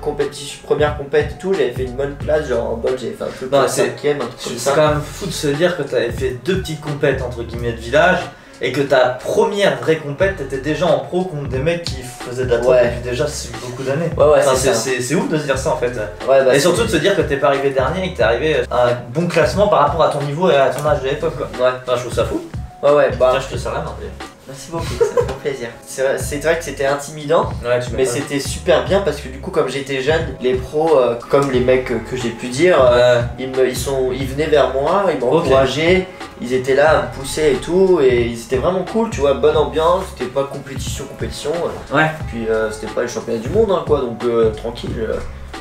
première compète et tout, j'avais fait une bonne place, genre en bol j'avais fait un truc comme 5ème, un truc comme ça. C'est quand même fou de se dire que tu avais fait 2 petites compètes entre guillemets de village et que ta première vraie compète t'étais déjà en pro contre des mecs qui faisaient de la trotte depuis déjà beaucoup d'années. Ouais, c'est ouf de se dire ça en fait. Ouais, et surtout de se dire que t'es pas arrivé dernier et que t'es arrivé à un bon classement par rapport à ton niveau et à ton âge de l'époque quoi. Ouais. Enfin, je trouve ça fou. Ouais, Tiens, je te sers la main. Merci beaucoup, ça me fait plaisir. C'est vrai que c'était intimidant, mais c'était super bien parce que du coup comme j'étais jeune, les pros, comme les mecs que j'ai pu dire, ils venaient vers moi, ils m'encourageaient, ils étaient là à me pousser et tout, et ils étaient vraiment cool, tu vois, bonne ambiance, c'était pas compétition. Puis c'était pas les championnats du monde hein, quoi, donc tranquille.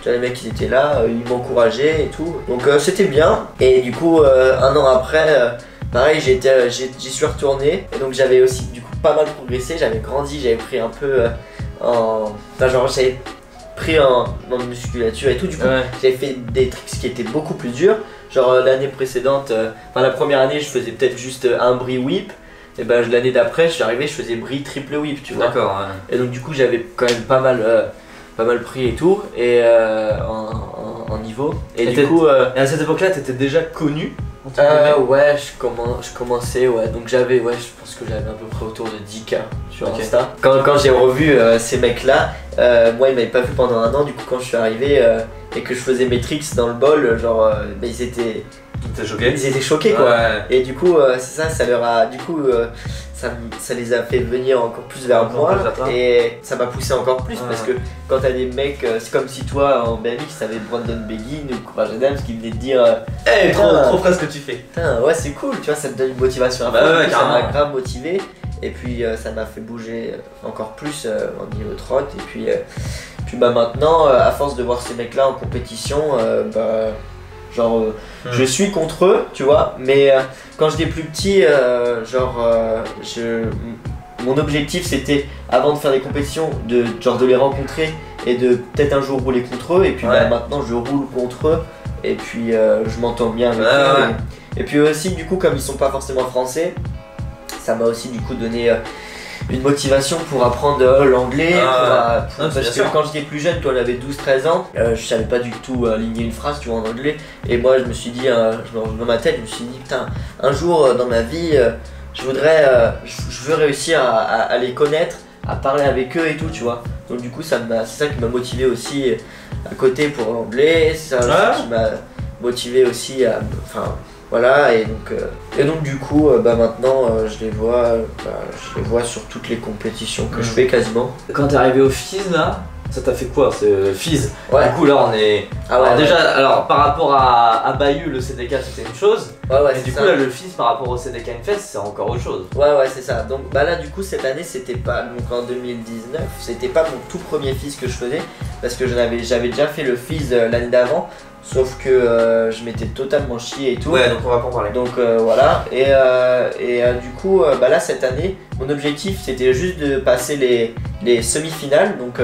Les mecs ils étaient là, ils m'encourageaient et tout, donc c'était bien. Et du coup un an après, pareil j'y suis retourné et donc j'avais aussi du coup pas mal progressé, j'avais grandi, j'avais pris un peu j'avais pris en musculature et tout, du coup j'avais fait des tricks qui étaient beaucoup plus durs. Genre l'année précédente, la première année je faisais peut-être juste un bris whip. Et ben l'année d'après je suis arrivé, je faisais bris triple whip, tu vois. D'accord. Et donc du coup j'avais quand même pas mal pris et tout, et en niveau. Et du coup et à cette époque là t'étais déjà connu? Ouais, je commençais, donc je pense que j'avais à peu près autour de 10K sur Insta. Quand j'ai revu ces mecs là, moi ils m'avaient pas vu pendant un an, du coup quand je suis arrivé et que je faisais mes tricks dans le bol, genre ils étaient choqués quoi. Et du coup ça leur a, du coup ça les a fait venir encore plus vers moi et ça m'a poussé encore plus parce que quand t'as des mecs, c'est comme si toi en BMX t'avais Brandon Begin ou Courage Adams qui venait te dire trop frais ce que tu fais. Putain, ouais c'est cool, tu vois, ça te donne une motivation ça m'a grave motivé. Et puis ça m'a fait bouger encore plus au niveau trot. Et puis bah maintenant, à force de voir ces mecs-là en compétition, je suis contre eux, tu vois. Mais quand j'étais plus petit, mon objectif c'était, avant de faire des compétitions, de les rencontrer et de peut-être un jour rouler contre eux. Et puis maintenant je roule contre eux et puis je m'entends bien avec eux. Et puis aussi du coup, comme ils sont pas forcément français, ça m'a aussi du coup donné une motivation pour apprendre l'anglais. Parce que quand j'étais plus jeune, quand j'avais 12-13 ans, je savais pas du tout aligner une phrase, tu vois, en anglais. Et moi je me suis dit, dans ma tête, je me suis dit putain, un jour dans ma vie, je veux réussir à les connaître, à parler avec eux et tout, tu vois. Donc du coup c'est ça qui m'a motivé aussi à côté pour l'anglais, c'est ça qui m'a motivé aussi à... Voilà, et donc du coup, maintenant, je les vois sur toutes les compétitions que je fais quasiment. Quand t'es arrivé au FIS là, ça t'a fait quoi ce FIS? Ouais. Du coup là on est... alors par rapport à Bayeux, le CDK c'était une chose, mais du coup là le FIS par rapport au CDK Infest c'est encore autre chose. Ouais c'est ça. Donc là du coup cette année c'était pas, donc en 2019, c'était pas mon tout premier FIS que je faisais, parce que j'avais déjà fait le FIS l'année d'avant. Sauf que je m'étais totalement chié et tout. Ouais, donc on va pas en parler. Donc voilà, et du coup, là cette année, mon objectif c'était juste de passer les semi-finales. Donc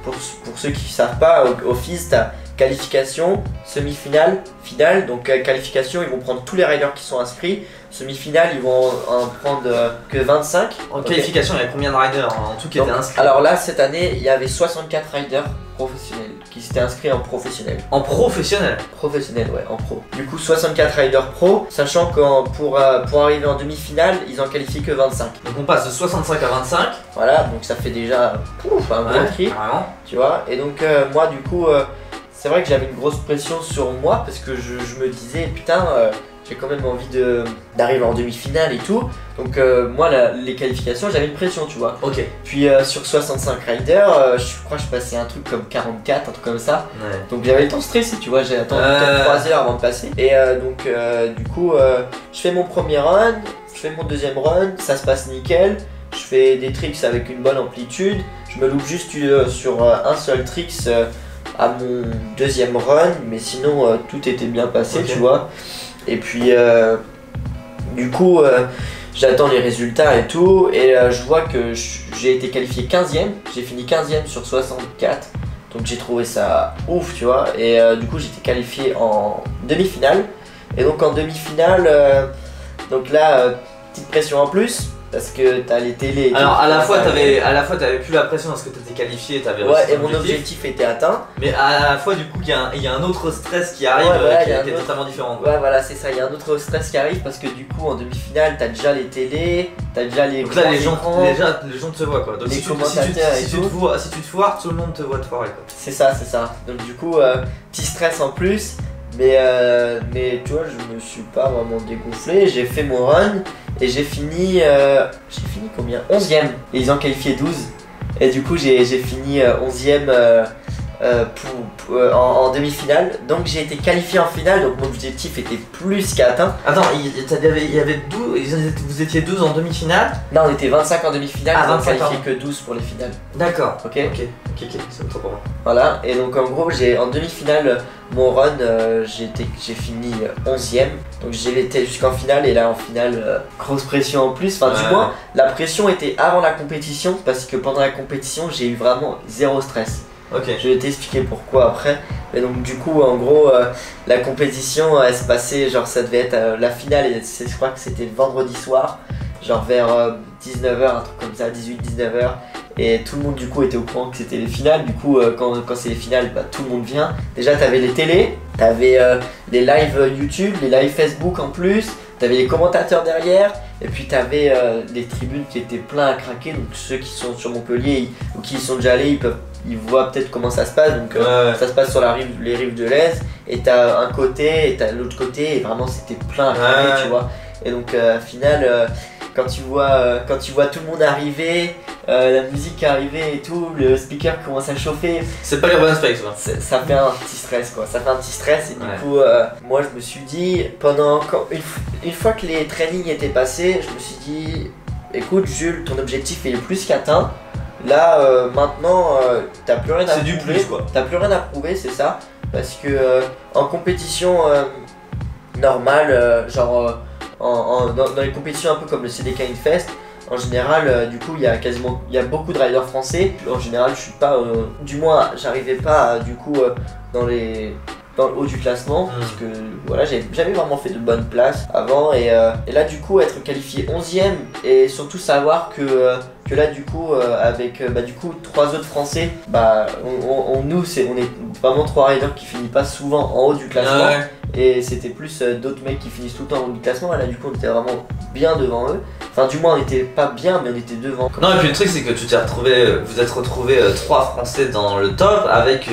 pour ceux qui ne savent pas, au FIS, t'as qualification, semi-finale, finale. Donc qualification, ils vont prendre tous les riders qui sont inscrits. Semi-finale, ils vont en prendre que 25. En qualification, il y avait combien de riders en tout qui étaient inscrits? Alors là, cette année, il y avait 64 riders professionnels qui s'étaient inscrits en professionnel. En professionnel? Professionnel, ouais, en pro. Du coup, 64 riders pro, sachant que pour arriver en demi-finale, ils en qualifient que 25. Donc on passe de 65 à 25. Voilà, donc ça fait déjà un gros tri, tu vois. Et donc moi, du coup, c'est vrai que j'avais une grosse pression sur moi parce que je me disais, putain, j'ai quand même envie d'arriver en demi-finale et tout. Donc moi, les qualifications, j'avais une pression, tu vois. Ok. Puis sur 65 riders, je crois que je passais un truc comme 44, un truc comme ça. Ouais. Donc j'avais le temps stressé, tu vois, j'ai attendu peut-être 3 heures avant de passer. Et donc du coup, je fais mon premier run, je fais mon deuxième run, ça se passe nickel. Je fais des tricks avec une bonne amplitude. Je me loupe juste sur un seul tricks à mon deuxième run, mais sinon tout était bien passé, tu vois. Et puis du coup j'attends les résultats et tout, et je vois que j'ai été qualifié 15ème, j'ai fini 15ème sur 64, donc j'ai trouvé ça ouf, tu vois. Et du coup j'étais qualifié en demi-finale, et donc en demi-finale, donc là petite pression en plus, parce que t'as les télés. Alors à la fois t'avais plus la pression parce que t'étais qualifié, t'avais réussi. Ouais, et mon objectif était atteint. Mais à la fois du coup il y a un autre stress qui arrive qui est totalement différent. Ouais voilà, c'est ça, il y a un autre stress qui arrive parce que du coup en demi-finale t'as déjà les télés, t'as déjà les... Donc là les gens te voient quoi. Donc les si tu te foires, tout le monde te voit te foirer quoi. C'est ça. Donc du coup petit stress en plus. Mais tu vois, je me suis pas vraiment dégonflé, j'ai fait mon run et j'ai fini combien? 11ème, et ils ont qualifié 12, et du coup j'ai fini 11ème en demi-finale, donc j'ai été qualifié en finale, donc mon objectif était plus qu'atteint. Attends, il y avait 12, vous étiez 12 en demi-finale? Non, on était 25 en demi-finale, ils ont qualifié que 12 pour les finales. D'accord. Ok, c'est trop pour moi. Voilà, et donc en gros, en demi-finale, mon run, j'ai fini 11ème, donc j'ai été jusqu'en finale, et là en finale, grosse pression en plus, enfin du moins, la pression était avant la compétition, parce que pendant la compétition, j'ai eu vraiment zéro stress. Okay. Je vais t'expliquer pourquoi après. Mais donc du coup en gros la compétition elle se passait, genre ça devait être la finale, et je crois que c'était vendredi soir, genre vers 19h, un truc comme ça, 18-19h, et tout le monde du coup était au courant que c'était les finales. Du coup quand c'est les finales, tout le monde vient. Déjà t'avais les télés, t'avais les lives YouTube, les lives Facebook en plus, t'avais les commentateurs derrière, et puis t'avais les tribunes qui étaient pleins à craquer. Donc ceux qui sont sur Montpellier ou qui y sont déjà allés, ils voient peut-être comment ça se passe. Donc ça se passe sur les rives de l'Aise, et t'as un côté et t'as l'autre côté, et vraiment c'était plein à craquer, tu vois. Et donc au final, quand tu vois tout le monde arriver, la musique arriver et tout, le speaker commence à chauffer, c'est pas les bonnes specs, ça fait un petit stress quoi, ça fait un petit stress. Et du coup moi je me suis dit, une fois que les trainings étaient passés, je me suis dit écoute Jules, ton objectif il est plus qu'atteint. Là maintenant t'as plus rien à prouver. C'est du plus quoi. T'as plus rien à prouver, c'est ça. Parce que en compétition normale, genre dans les compétitions un peu comme le CDK Infest, en général du coup il y a beaucoup de riders français. En général je suis pas, du moins j'arrivais pas du coup dans le haut du classement parce que voilà, j'avais jamais vraiment fait de bonne place avant et là du coup être qualifié 11ème et surtout savoir que là du coup avec du coup 3 autres français, on est vraiment 3 riders qui finissent pas souvent en haut du classement et c'était plus d'autres mecs qui finissent tout le temps en haut du classement et là du coup on était vraiment bien devant eux. Enfin du moins on était pas bien mais on était devant. Non et puis le truc c'est que vous êtes retrouvés 3 français dans le top avec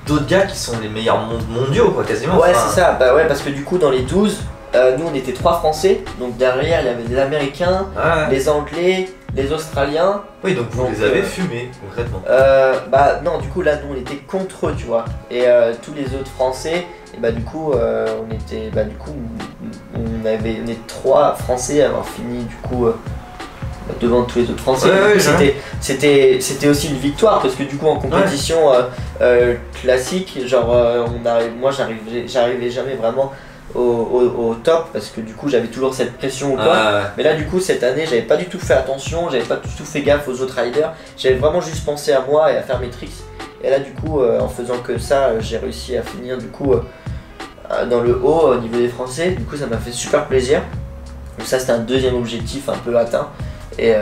d'autres gars qui sont les meilleurs mondiaux quoi quasiment. Ouais c'est ça, ouais parce que du coup dans les 12 nous on était 3 français, donc derrière il y avait des américains, les anglais, les australiens. Oui donc vous les avez fumés concrètement. Non du coup là nous on était contre eux tu vois, et tous les autres français, et du coup on était, on est 3 français à avoir fini du coup devant tous les autres français. C'était aussi une victoire parce que du coup en compétition classique, genre moi j'arrivais jamais vraiment au top parce que du coup j'avais toujours cette pression ou quoi. Mais là du coup cette année j'avais pas du tout fait attention, j'avais pas du tout fait gaffe aux autres riders, j'avais vraiment juste pensé à moi et à faire mes tricks. Et là du coup en faisant que ça j'ai réussi à finir du coup dans le haut au niveau des français. Du coup ça m'a fait super plaisir. Donc ça c'était un deuxième objectif un peu atteint. Et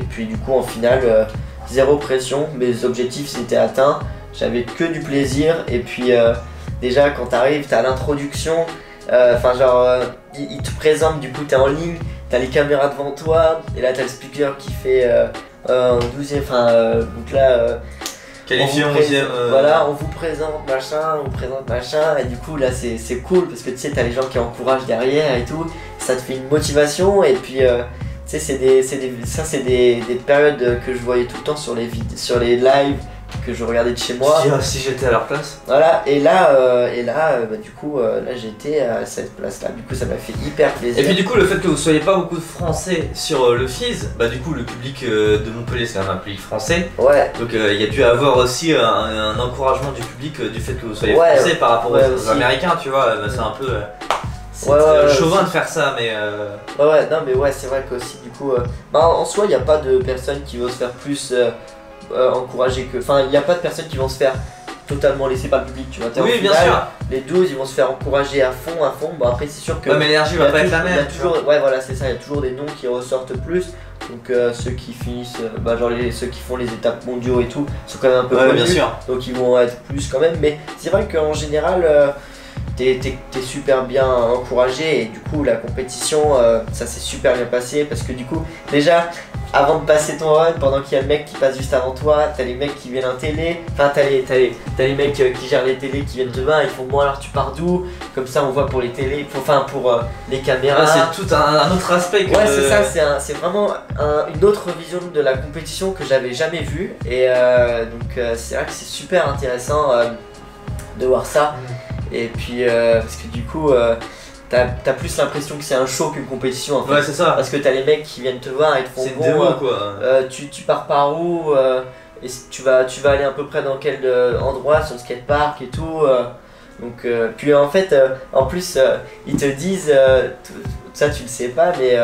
puis du coup en finale zéro pression, mes objectifs étaient atteints, j'avais que du plaisir. Et puis déjà quand t'arrives, t'as l'introduction, il te présente, du coup t'es en ligne, t'as les caméras devant toi et là t'as le speaker qui fait en 12ème, donc là qualifié 11ème. Voilà, on vous présente machin, et du coup là c'est cool parce que tu sais t'as les gens qui encouragent derrière et tout, ça te fait une motivation. Et puis tu sais c'est des périodes que je voyais tout le temps sur les lives que je regardais de chez moi. Si j'étais à leur place. Voilà, et là du coup là j'étais à cette place là, du coup ça m'a fait hyper plaisir. Et puis du coup le fait que vous soyez pas beaucoup de français sur le FIS, du coup le public de Montpellier c'est quand même un public français. Ouais. Donc il y a dû avoir aussi un encouragement du public du fait que vous soyez français par rapport aux Américains, tu vois. C'est un peu chauvin de faire ça, mais non mais ouais c'est vrai qu'aussi du coup en soi il n'y a pas de personnes qui vont se faire plus encourager que, enfin il n'y a pas de personnes qui vont se faire totalement laisser par le public, tu vois. Oui bien sûr. Les 12 ils vont se faire encourager à fond. Bon après c'est sûr que mais l'énergie va pas être la même. Il y a toujours, ouais voilà c'est ça, il y a toujours des noms qui ressortent plus. Donc ceux qui finissent, ceux qui font les étapes mondiaux et tout sont quand même un peu connus, bien sûr. Donc ils vont être plus quand même. Mais c'est vrai qu'en général t'es super bien encouragé et du coup la compétition ça s'est super bien passé parce que du coup déjà avant de passer ton run, pendant qu'il y a le mec qui passe juste avant toi, t'as les mecs qui viennent en télé, enfin t'as les mecs qui gèrent les télés qui viennent devant, ils font bon alors tu pars d'où, comme ça on voit pour les télés, pour les caméras. C'est tout un autre aspect que c'est ça, c'est vraiment une autre vision de la compétition que j'avais jamais vue. Et donc c'est vrai que c'est super intéressant de voir ça. Et puis parce que du coup t'as plus l'impression que c'est un show qu'une compétition en fait. Ouais c'est ça. Parce que t'as les mecs qui viennent te voir et te font c'est une démo quoi. Tu pars par où et tu vas aller à peu près dans quel endroit sur le skatepark et tout. Donc puis en fait en plus ils te disent ça tu le sais pas mais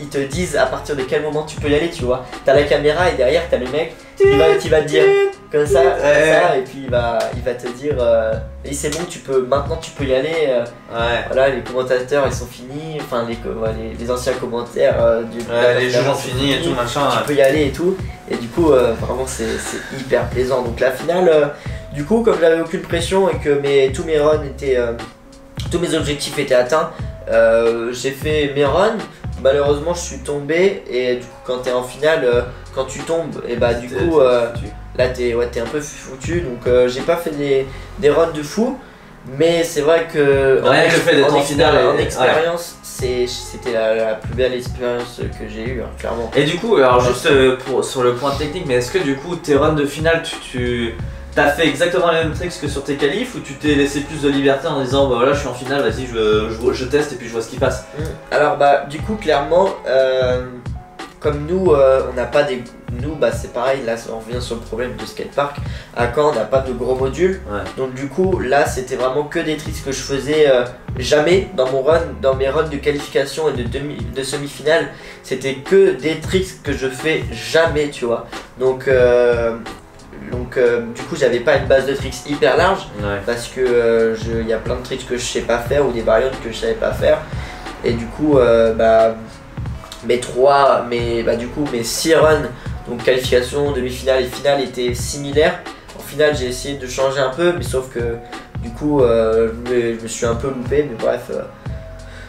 ils te disent à partir de quel moment tu peux y aller, tu vois. T'as la caméra et derrière t'as le mec qui va te dire comme ça, et puis il va te dire et c'est bon maintenant tu peux y aller. Voilà, les commentateurs ils sont finis, enfin les anciens commentaires les jeux ont fini et tout machin. Tu peux y aller et tout, et du coup vraiment c'est hyper plaisant. Donc la finale du coup comme j'avais aucune pression et que tous mes runs étaient tous mes objectifs étaient atteints, j'ai fait mes runs. Malheureusement je suis tombé et du coup quand t'es en finale, quand tu tombes et du coup là t'es un peu foutu. Donc j'ai pas fait des runs de fou, mais c'est vrai que le fait d'être en finale en expérience c'était la plus belle expérience que j'ai eue clairement. Et du coup alors juste sur le point technique, mais est-ce que du coup tes runs de finale t'as fait exactement les mêmes tricks que sur tes qualifs ou tu t'es laissé plus de liberté en disant bah voilà je suis en finale, vas-y je teste et puis je vois ce qui passe? Alors bah du coup clairement comme nous on n'a pas des... Nous bah c'est pareil, là on revient sur le problème de skatepark. À Caen on n'a pas de gros modules, donc du coup là c'était vraiment que des tricks que je faisais jamais dans mon run, dans mes runs de qualification et de semi-finale. C'était que des tricks que je fais jamais, tu vois. Donc du coup j'avais pas une base de tricks hyper large, parce que y a plein de tricks que je sais pas faire ou des variantes que je savais pas faire. Et du coup mes 6 runs, donc qualification, demi-finale et finale, étaient similaires. En finale j'ai essayé de changer un peu, mais sauf que du coup je me suis un peu loupé, mais bref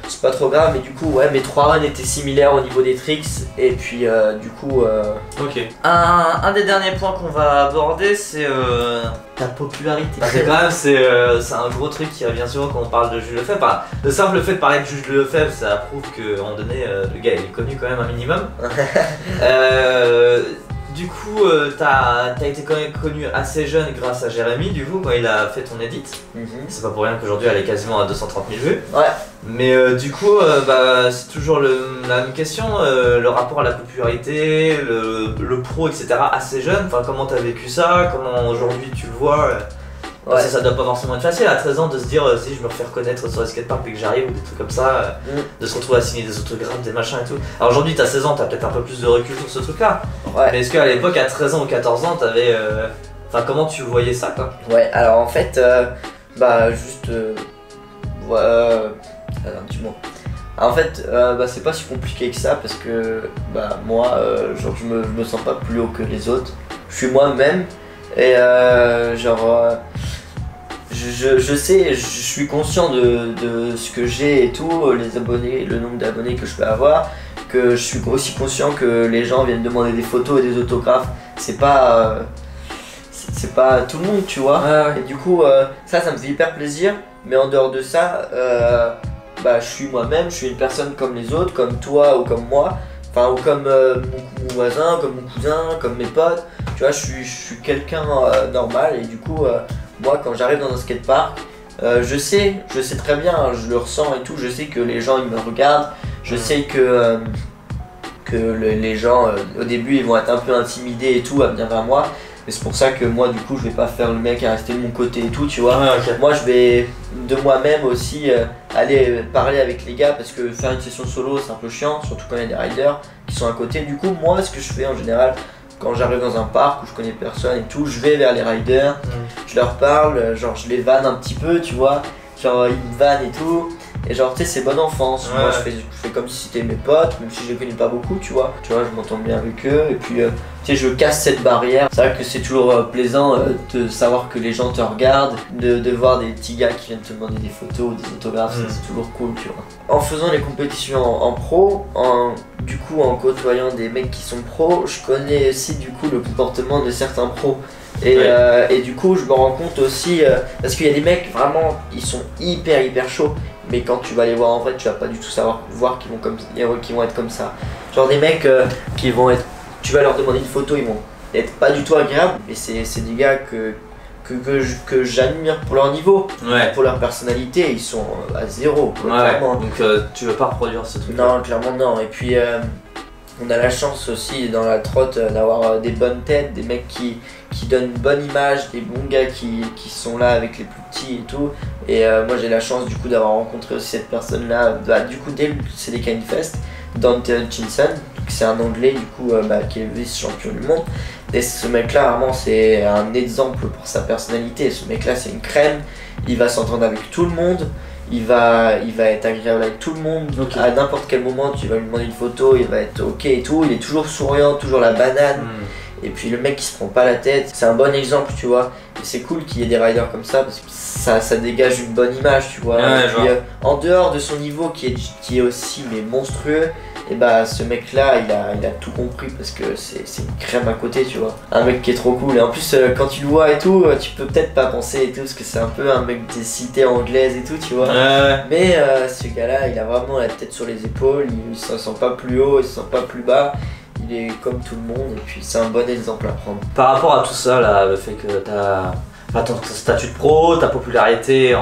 c'est pas trop grave. Mais du coup ouais, mes 3 runs étaient similaires au niveau des tricks. Et puis du coup ok. Un des derniers points qu'on va aborder, c'est ta popularité. Parce que quand même c'est un gros truc qui revient souvent quand on parle de Jules Lefebvre. Enfin, le simple fait de parler de Jules Lefebvre, ça prouve qu'à un moment donné le gars il est connu quand même un minimum. Du coup, t'as été quand même connu assez jeune grâce à Jérémy, du coup, quand il a fait ton edit. C'est pas pour rien qu'aujourd'hui elle est quasiment à 230 000 vues. Ouais. Mais du coup, c'est toujours la même question, le rapport à la popularité, le pro, etc. assez jeune. Enfin, comment t'as vécu ça? Comment aujourd'hui tu le vois? Parce que ça doit pas forcément être facile à 13 ans de se dire si je me refais reconnaître sur les skateparks dès que j'arrive ou des trucs comme ça, de se retrouver à signer des autographes, des machins et tout. Alors aujourd'hui t'as 16 ans, t'as peut-être un peu plus de recul sur ce truc là. Mais est-ce qu'à l'époque à 13 ans ou 14 ans t'avais... Enfin comment tu voyais ça quoi? Ouais, alors en fait, juste... alors dis-moi. En fait, c'est pas si compliqué que ça parce que moi, genre je me sens pas plus haut que les autres. Je suis moi-même et je sais, je suis conscient de ce que j'ai et tout, les abonnés, le nombre d'abonnés que je peux avoir, que je suis aussi conscient que les gens viennent demander des photos et des autographes. C'est pas tout le monde, tu vois. Et du coup, ça me fait hyper plaisir. Mais en dehors de ça, je suis moi-même, je suis une personne comme les autres, comme toi ou comme moi. Enfin, ou comme mon voisin, comme mon cousin, comme mes potes. Tu vois, je suis quelqu'un normal et du coup, moi quand j'arrive dans un skatepark, je sais très bien, je le ressens et tout, je sais que les gens ils me regardent, je sais que les gens au début ils vont être un peu intimidés et tout à venir vers moi. Et c'est pour ça que moi du coup je vais pas faire le mec à rester de mon côté et tout, tu vois. Moi je vais de moi-même aussi aller parler avec les gars parce que faire une session solo c'est un peu chiant, surtout quand il y a des riders qui sont à côté. Du coup moi ce que je fais en général quand j'arrive dans un parc où je connais personne et tout, je vais vers les riders, je leur parle, genre je les vanne un petit peu, tu vois, genre ils me vannent et tout. Et genre tu sais c'est bonne enfance, moi je fais comme si c'était mes potes, même si je les connais pas beaucoup, tu vois, je m'entends bien avec eux et puis tu sais je casse cette barrière. C'est vrai que c'est toujours plaisant de savoir que les gens te regardent, de voir des petits gars qui viennent te demander des photos ou des autographes, c'est toujours cool, tu vois. En faisant les compétitions en pro, du coup en côtoyant des mecs qui sont pros, je connais aussi du coup le comportement de certains pros. Et du coup je me rends compte aussi, parce qu'il y a des mecs vraiment, ils sont hyper chauds. Mais quand tu vas les voir en vrai, tu vas pas du tout voir qu'ils vont être comme ça. Genre des mecs qui vont être... Tu vas leur demander une photo, ils vont être pas du tout agréables. Mais c'est des gars que j'admire pour leur niveau, pour leur personnalité. Ils sont à zéro, clairement. Donc tu veux pas reproduire ce truc? Non, clairement non. Et puis on a la chance aussi dans la trotte d'avoir des bonnes têtes, des mecs qui donnent une bonne image, des bons gars qui sont là avec les plus petits et tout. Et moi j'ai la chance du coup d'avoir rencontré aussi cette personne là du coup dès le CDK Fest, Dante Hutchinson, c'est un anglais du coup qui est vice-champion du monde. Et ce mec là vraiment c'est un exemple pour sa personnalité. Ce mec là c'est une crème, il va s'entendre avec tout le monde. Il va être agréable avec tout le monde, à n'importe quel moment tu vas lui demander une photo, il va être ok et tout, il est toujours souriant, toujours la banane. Et puis le mec qui se prend pas la tête, c'est un bon exemple, tu vois. Et c'est cool qu'il y ait des riders comme ça parce que ça dégage une bonne image, tu vois. Et puis, en dehors de son niveau qui est aussi mais monstrueux, et ce mec là il a tout compris parce que c'est une crème à côté, tu vois. Un mec qui est trop cool. Et en plus quand tu le vois et tout, tu peux peut-être pas penser et tout parce que c'est un peu un mec des cités anglaises et tout, tu vois. Mais ce gars là il a vraiment la tête sur les épaules, il se sent pas plus haut, il se sent pas plus bas. il est comme tout le monde et puis c'est un bon exemple à prendre. Par rapport à tout ça, là, le fait que t'as enfin, ton statut de pro, ta popularité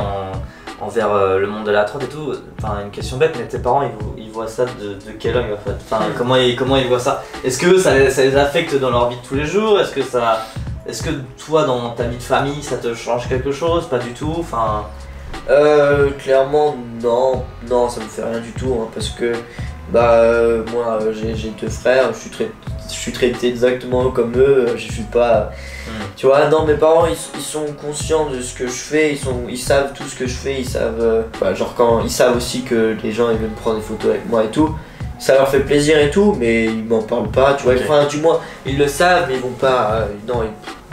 envers le monde de la trotte et tout, enfin une question bête, mais tes parents ils voient ça de quel œil en fait? Enfin comment ils voient ça? Est-ce que ça les affecte dans leur vie de tous les jours? Est-ce que toi dans ta vie de famille ça te change quelque chose? Pas du tout? Enfin... Clairement non, ça me fait rien du tout hein, parce que moi j'ai 2 frères, je suis traité exactement comme eux, je suis pas... Tu vois, non, mes parents ils sont conscients de ce que je fais, ils savent tout ce que je fais, ils savent, genre quand ils savent aussi que les gens ils veulent prendre des photos avec moi et tout, ça leur fait plaisir et tout, mais ils m'en parlent pas, tu vois, Okay. enfin du moins ils le savent, mais ils vont pas,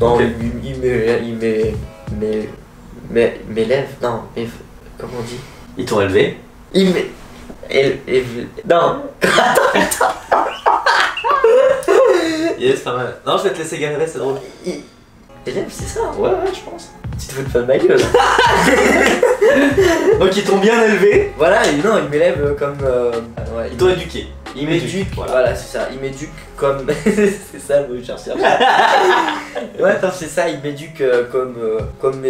Okay. m'élèvent, non, comment on dit? Ils t'ont élevé? Non. Yes, pas mal. Non, je vais te laisser galérer, c'est drôle. Élève, c'est ça? Ouais, je pense. Tu te fous de pas de ma gueule. Donc ils t'ont bien élevé, Voilà, non, ils m'élèvent comme... ouais, ils t'ont éduqué. ils m'éduquent, voilà. voilà, c'est ça, ils m'éduquent comme... c'est ça le mot que je cherchais. Ouais, non, c'est ça, ils m'éduquent comme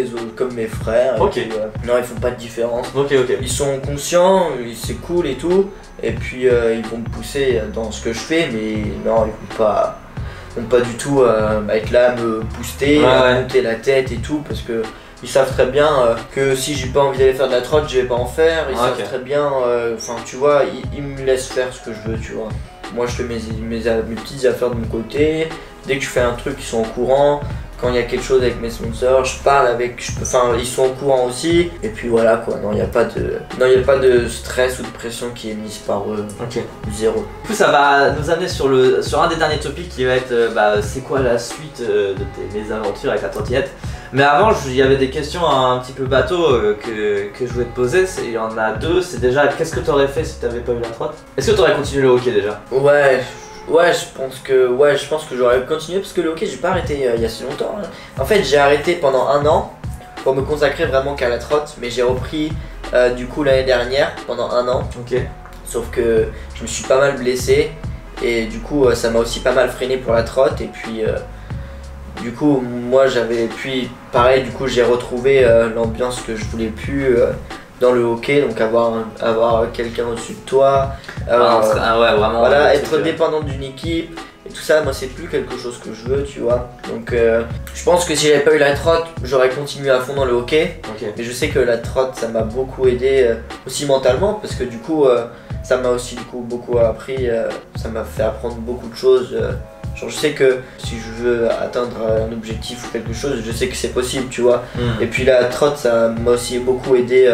mes frères. Ok. Et puis, non, ils font pas de différence. Ok. Ils sont conscients, c'est cool et tout, et puis ils vont me pousser dans ce que je fais, mais non, ils vont pas du tout être là à me booster, à monter la tête et tout, parce que ils savent très bien que si j'ai pas envie d'aller faire de la trotte, je vais pas en faire. Ils savent très bien, enfin tu vois, ils me laissent faire ce que je veux, tu vois. Moi je fais mes petites affaires de mon côté, dès que je fais un truc ils sont au courant. Quand il y a quelque chose avec mes sponsors, je parle avec, enfin ils sont au courant aussi, et puis voilà quoi, non il n'y a pas de stress ou de pression qui est mise par eux, zéro. Du coup ça va nous amener sur un des derniers topics qui va être c'est quoi la suite de tes mésaventures avec la trottinette. Mais avant il y avait des questions un petit peu bateau que je voulais te poser, il y en a 2, c'est déjà qu'est-ce que tu aurais fait si tu n'avais pas eu la trotte? Est-ce que tu aurais continué le hockey déjà? Ouais, je pense que j'aurais continué parce que le hockey j'ai pas arrêté il y a si longtemps. Hein. En fait j'ai arrêté pendant 1 an pour me consacrer vraiment qu'à la trotte, mais j'ai repris du coup l'année dernière pendant 1 an. Ok. Sauf que je me suis pas mal blessé et du coup ça m'a aussi pas mal freiné pour la trotte et puis du coup moi pareil du coup j'ai retrouvé l'ambiance que je voulais plus dans le hockey, donc avoir quelqu'un au-dessus de toi, vraiment, voilà, être dépendant d'une équipe et tout ça, moi c'est plus quelque chose que je veux, tu vois. Donc je pense que si j'avais pas eu la trotte, j'aurais continué à fond dans le hockey. Mais je sais que la trotte ça m'a beaucoup aidé aussi mentalement parce que du coup ça m'a aussi beaucoup appris, ça m'a fait apprendre beaucoup de choses. Genre je sais que si je veux atteindre un objectif ou quelque chose, je sais que c'est possible, tu vois. Et puis la trotte ça m'a aussi beaucoup aidé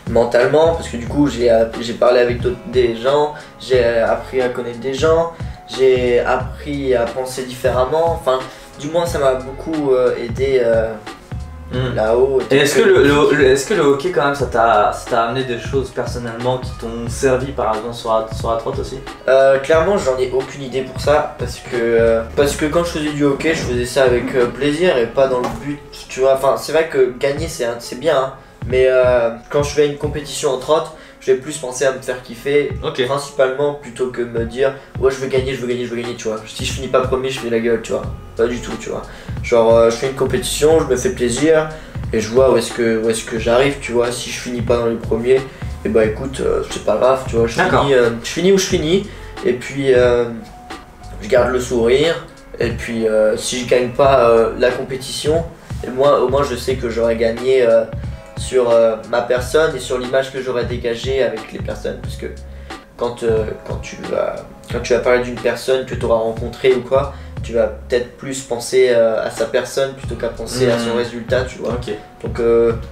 mentalement parce que du coup j'ai parlé avec des gens, j'ai appris à connaître des gens, j'ai appris à penser différemment, enfin du moins ça m'a beaucoup aidé là-haut. Et est-ce que le hockey quand même ça t'a amené des choses personnellement qui t'ont servi par exemple sur la trotte aussi? Clairement j'en ai aucune idée pour ça parce que quand je faisais du hockey je faisais ça avec plaisir et pas dans le but, tu vois. Enfin c'est vrai que gagner c'est bien hein, mais quand je fais une compétition en trotte je vais plus penser à me faire kiffer principalement plutôt que me dire ouais je veux gagner tu vois. Si je finis pas premier je fais la gueule, tu vois. Pas du tout, tu vois. Genre je fais une compétition, je me fais plaisir et je vois où est-ce que j'arrive, tu vois. Si je finis pas dans les premiers, et bah écoute c'est pas grave, tu vois. Je finis où je finis et puis je garde le sourire et puis si je gagne pas la compétition, et moi au moins je sais que j'aurais gagné sur ma personne et sur l'image que j'aurais dégagée avec les personnes, parce que quand tu vas parler d'une personne que tu auras rencontrée ou quoi, tu vas peut-être plus penser à sa personne plutôt qu'à penser à son résultat, tu vois. Donc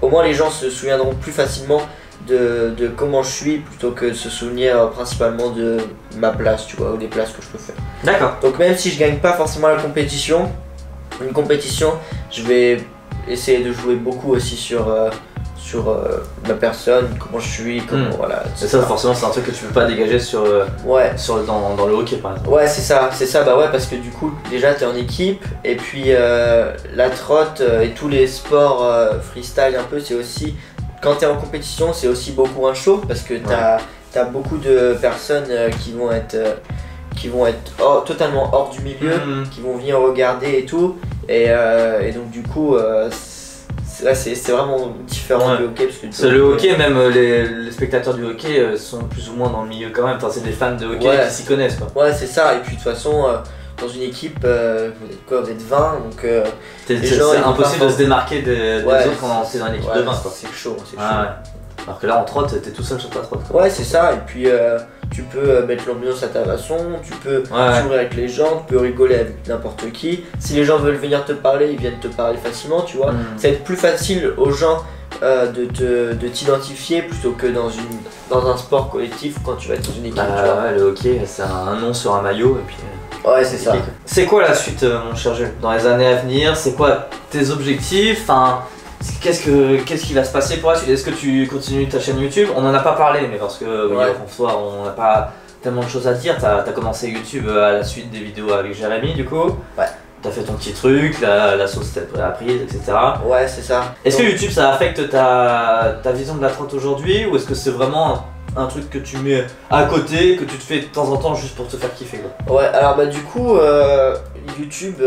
au moins les gens se souviendront plus facilement de comment je suis plutôt que de se souvenir principalement de ma place, tu vois, ou des places que je peux faire. D'accord. Donc même si je gagne pas forcément la compétition, je vais essayer de jouer beaucoup aussi sur ma personne, comment je suis, voilà. Et ça forcément c'est un truc que tu peux pas dégager dans le hockey par exemple. Ouais c'est ça, bah ouais, parce que du coup déjà t'es en équipe et puis la trotte et tous les sports freestyle un peu, c'est aussi, quand t'es en compétition c'est aussi beaucoup un show parce que t'as beaucoup de personnes qui vont être qui vont être totalement hors du milieu, qui vont venir regarder et tout. Et donc du coup, c'est vraiment différent du hockey. Parce que c'est le hockey, même les spectateurs du hockey sont plus ou moins dans le milieu quand même. Enfin, c'est des fans de hockey qui s'y connaissent quoi. Ouais, c'est ça. Et puis de toute façon, dans une équipe, vous êtes 20, donc c'est impossible de se démarquer des autres quand c'est dans une équipe de 20 quoi. C'est chaud, c'est chaud. Alors que là en trotte, t'es tout seul sur ta trotte quoi. Ouais, c'est ça. Et puis tu peux mettre l'ambiance à ta façon, tu peux sourire avec les gens, tu peux rigoler avec n'importe qui. Si les gens veulent venir te parler, ils viennent te parler facilement, tu vois. Ça va être plus facile aux gens de t'identifier plutôt que dans un sport collectif quand tu vas être dans une équipe. Le hockey, c'est un nom sur un maillot et puis. Ouais, c'est ça. C'est quoi la suite, mon cher Jules? Dans les années à venir, c'est quoi tes objectifs? Enfin, qu'est-ce qui va se passer pour la suite? Est-ce que tu continues ta chaîne YouTube? On en a pas parlé, mais parce que en soi, on n'a pas tellement de choses à dire. T'as commencé YouTube à la suite des vidéos avec Jérémy, du coup. Ouais. T'as fait ton petit truc, la sauce t'as apprise, etc. Ouais, c'est ça. Est-ce que YouTube ça affecte ta vision de la trotte aujourd'hui, ou est-ce que c'est vraiment un truc que tu mets à côté, que tu te fais de temps en temps juste pour te faire kiffer quoi? Ouais, alors du coup, YouTube,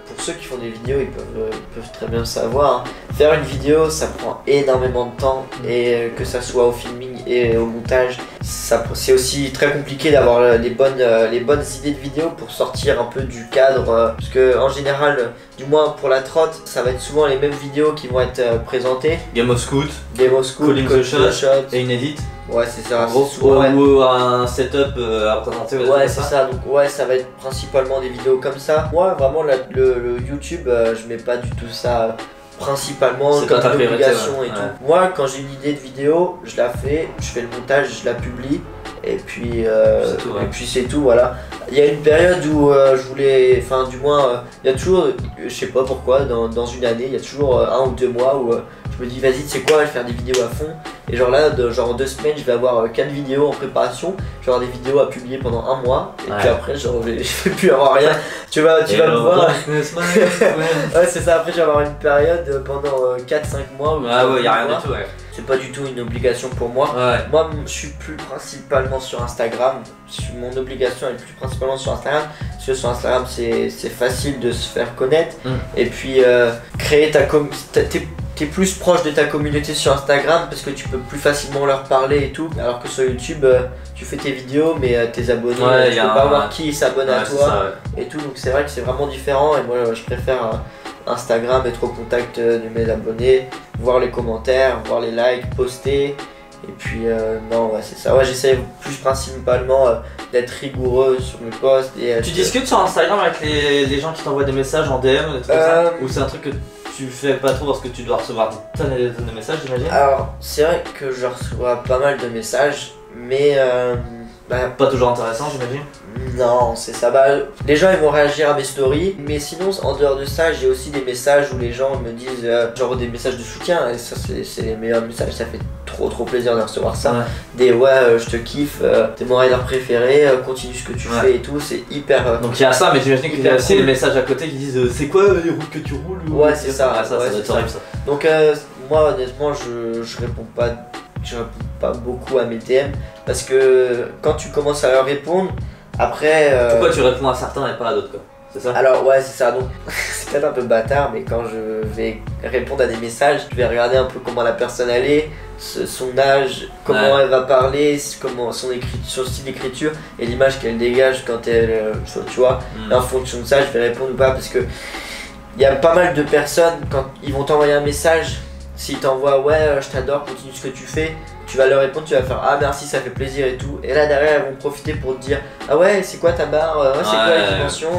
pour ceux qui font des vidéos, ils peuvent très bien le savoir. Faire une vidéo, ça prend énormément de temps, et que ça soit au filming et au montage, c'est aussi très compliqué d'avoir les bonnes idées de vidéo pour sortir un peu du cadre. Parce que en général, du moins pour la trotte, ça va être souvent les mêmes vidéos qui vont être présentées. Game of Scoot, Calling the Shot et une edit. Ouais, c'est ça. En gros, ou un setup à présenter. Ouais, c'est ça. Donc ouais, ça va être principalement des vidéos comme ça. Moi, vraiment, le YouTube, je mets pas du tout ça principalement comme une obligation et tout. Moi, quand j'ai une idée de vidéo, je la fais, je fais le montage, je la publie. Et puis c'est tout, voilà. Il y a une période où je voulais, enfin du moins, il y a toujours, je sais pas pourquoi, dans une année, il y a toujours 1 ou 2 mois où je me dis vas-y, tu sais quoi, je vais faire des vidéos à fond. Et genre là, en 2 semaines, je vais avoir 4 vidéos en préparation. Je vais avoir des vidéos à publier pendant 1 mois. Et puis après, je vais plus avoir rien. Tu vas me voir. Ouais, c'est ça. Après, je vais avoir une période pendant 4-5 mois où y a rien du tout. C'est pas du tout une obligation pour moi. Moi, je suis plus principalement sur Instagram. Mon obligation est plus principalement sur Instagram. Parce que sur Instagram, c'est facile de se faire connaître. Et puis, créer ta communauté. T'es plus proche de ta communauté sur Instagram parce que tu peux plus facilement leur parler et tout. Alors que sur YouTube, tu fais tes vidéos, mais tes abonnés, tu peux pas voir qui s'abonne à toi et tout. Donc c'est vrai que c'est vraiment différent. Et moi, je préfère Instagram, être au contact de mes abonnés, voir les commentaires, voir les likes, poster. Et puis c'est ça. Ouais, j'essaie plus principalement d'être rigoureux sur mes posts. Tu discutes sur Instagram avec les gens qui t'envoient des messages en DM, des trucs comme ça? Ou c'est un truc que tu fais pas trop parce que tu dois recevoir des tonnes et des tonnes de messages, j'imagine? Alors, c'est vrai que je reçois pas mal de messages, mais pas toujours intéressant, j'imagine? Non, c'est ça. Les gens ils vont réagir à mes stories, mais sinon en dehors de ça, j'ai aussi des messages où les gens me disent genre des messages de soutien, et ça c'est les meilleurs messages, ça fait trop plaisir de recevoir ça. Des je te kiffe, t'es mon rider préféré, continue ce que tu fais et tout, c'est hyper. Donc il y a ça, mais j'imagine qu'il y a aussi des messages à côté qui disent c'est quoi les routes que tu roules? Ouais, c'est ça. Ça doit être horrible ça. Donc moi honnêtement, je réponds pas beaucoup à mes DM parce que quand tu commences à leur répondre, après. Pourquoi tu réponds à certains et pas à d'autres quoi? C'est ça? Alors ouais, c'est ça. Donc c'est peut-être un peu bâtard, mais quand je vais répondre à des messages, je vais regarder un peu comment la personne elle est, son âge, comment elle va parler, comment son style d'écriture et l'image qu'elle dégage quand elle, tu vois. Et en fonction de ça, je vais répondre ou pas parce que il y a pas mal de personnes quand ils vont t'envoyer un message. S'ils t'envoient je t'adore, continue ce que tu fais, tu vas leur répondre, tu vas faire merci, ça fait plaisir et tout. Et là derrière elles vont profiter pour te dire c'est quoi ta barre, c'est quoi la dimension,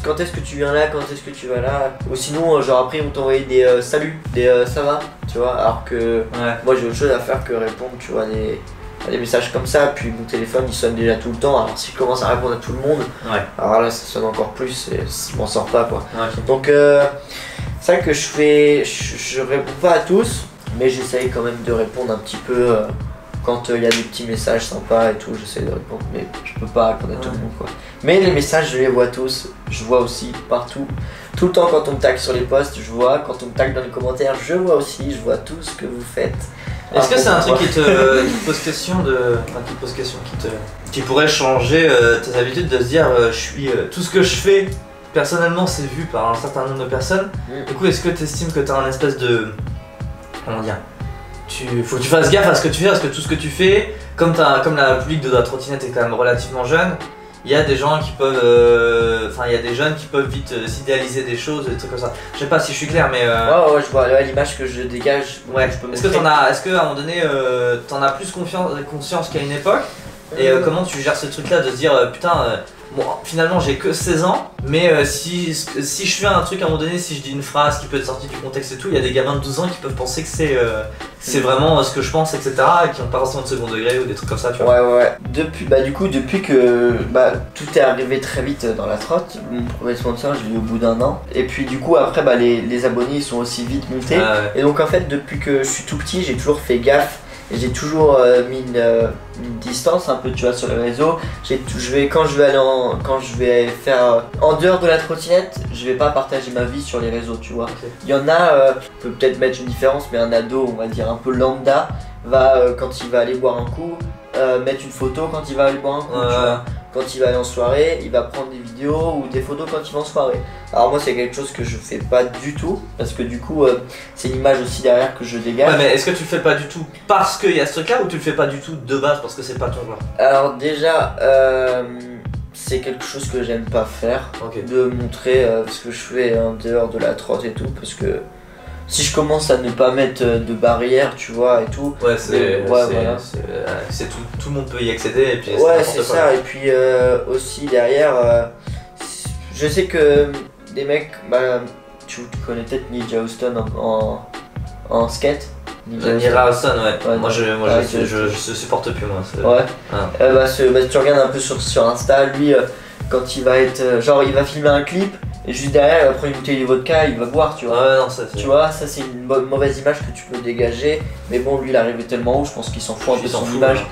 quand est-ce que tu viens là, quand est-ce que tu vas là. Ou sinon genre après ils vont t'envoyer des salut, des ça va, tu vois. Alors que moi j'ai autre chose à faire que répondre, tu vois, à des messages comme ça. Puis mon téléphone il sonne déjà tout le temps, alors si je commence à répondre à tout le monde, alors là ça sonne encore plus et je m'en sors pas quoi. Donc c'est vrai que je réponds pas à tous, mais j'essaye quand même de répondre un petit peu quand il y a des petits messages sympas et tout, j'essaie de répondre, mais je peux pas répondre à tout le monde quoi. Mais les messages je les vois tous, je vois aussi partout, tout le temps quand on me tag sur les posts, je vois, quand on me tag dans les commentaires, je vois aussi, je vois tout ce que vous faites. Est-ce que c'est un truc qui te pose question qui pourrait changer tes habitudes de se dire tout ce que je fais personnellement c'est vu par un certain nombre de personnes. Du coup, est-ce que tu estimes que tu as un espèce de. Comment dire, faut que tu fasses gaffe à ce que tu fais, parce que tout ce que tu fais, comme la public de la trottinette est quand même relativement jeune, il y a des gens qui peuvent. Il y a des jeunes qui peuvent vite s'idéaliser des choses, des trucs comme ça. Je sais pas si je suis clair, mais. Ouais, je vois l'image que je dégage. Ouais, est-ce qu'à un moment donné, t'en as plus conscience qu'à une époque? Et comment tu gères ce truc-là de se dire bon, finalement j'ai que 16 ans, mais si je fais un truc à un moment donné, si je dis une phrase qui peut être sortie du contexte et tout, il y a des gamins de 12 ans qui peuvent penser que c'est vraiment ce que je pense, etc. et qui ont pas forcément de second degré ou des trucs comme ça, tu vois. Ouais. Depuis que tout est arrivé très vite dans la trotte, mon premier sponsor, je l'ai eu au bout d'un an. Et puis du coup, après, les abonnés ils sont aussi vite montés. Et donc en fait, depuis que je suis tout petit, j'ai toujours fait gaffe. J'ai toujours mis une distance un peu, tu vois, sur les réseaux. Quand je vais faire en dehors de la trottinette, je vais pas partager ma vie sur les réseaux, tu vois. Il y en a, peut-être mettre une différence, mais un ado, on va dire un peu lambda, va quand il va aller boire un coup, mettre une photo quand il va aller boire un coup, tu vois. Quand il va aller en soirée, il va prendre des vidéos ou des photos quand il va en soirée. Alors moi c'est quelque chose que je fais pas du tout, parce que du coup c'est une image aussi derrière que je dégage. Ouais, mais est-ce que tu le fais pas du tout parce qu'il y a ce truc là, ou tu le fais pas du tout de base parce que c'est pas ton genre? Alors déjà c'est quelque chose que j'aime pas faire, de montrer ce que je fais en dehors de la trotte et tout, parce que si je commence à ne pas mettre de barrière, tu vois, et tout. Ouais, tout le monde peut y accéder, et puis ouais, c'est ça. Et puis aussi derrière, je sais que des mecs, tu connais peut-être Ninja Houston en skate. Ninja Houston, ouais. Moi je supporte plus, moi. Ouais. Tu regardes un peu sur Insta, lui, quand il va être, genre il va filmer un clip. Et juste derrière, il va prendre une bouteille de vodka, il va boire, tu vois. Ouais, non, tu vois, ça c'est une mauvaise image que tu peux dégager. Mais bon, lui il est arrivé tellement haut, je pense qu'il s'en fout un peu de son image.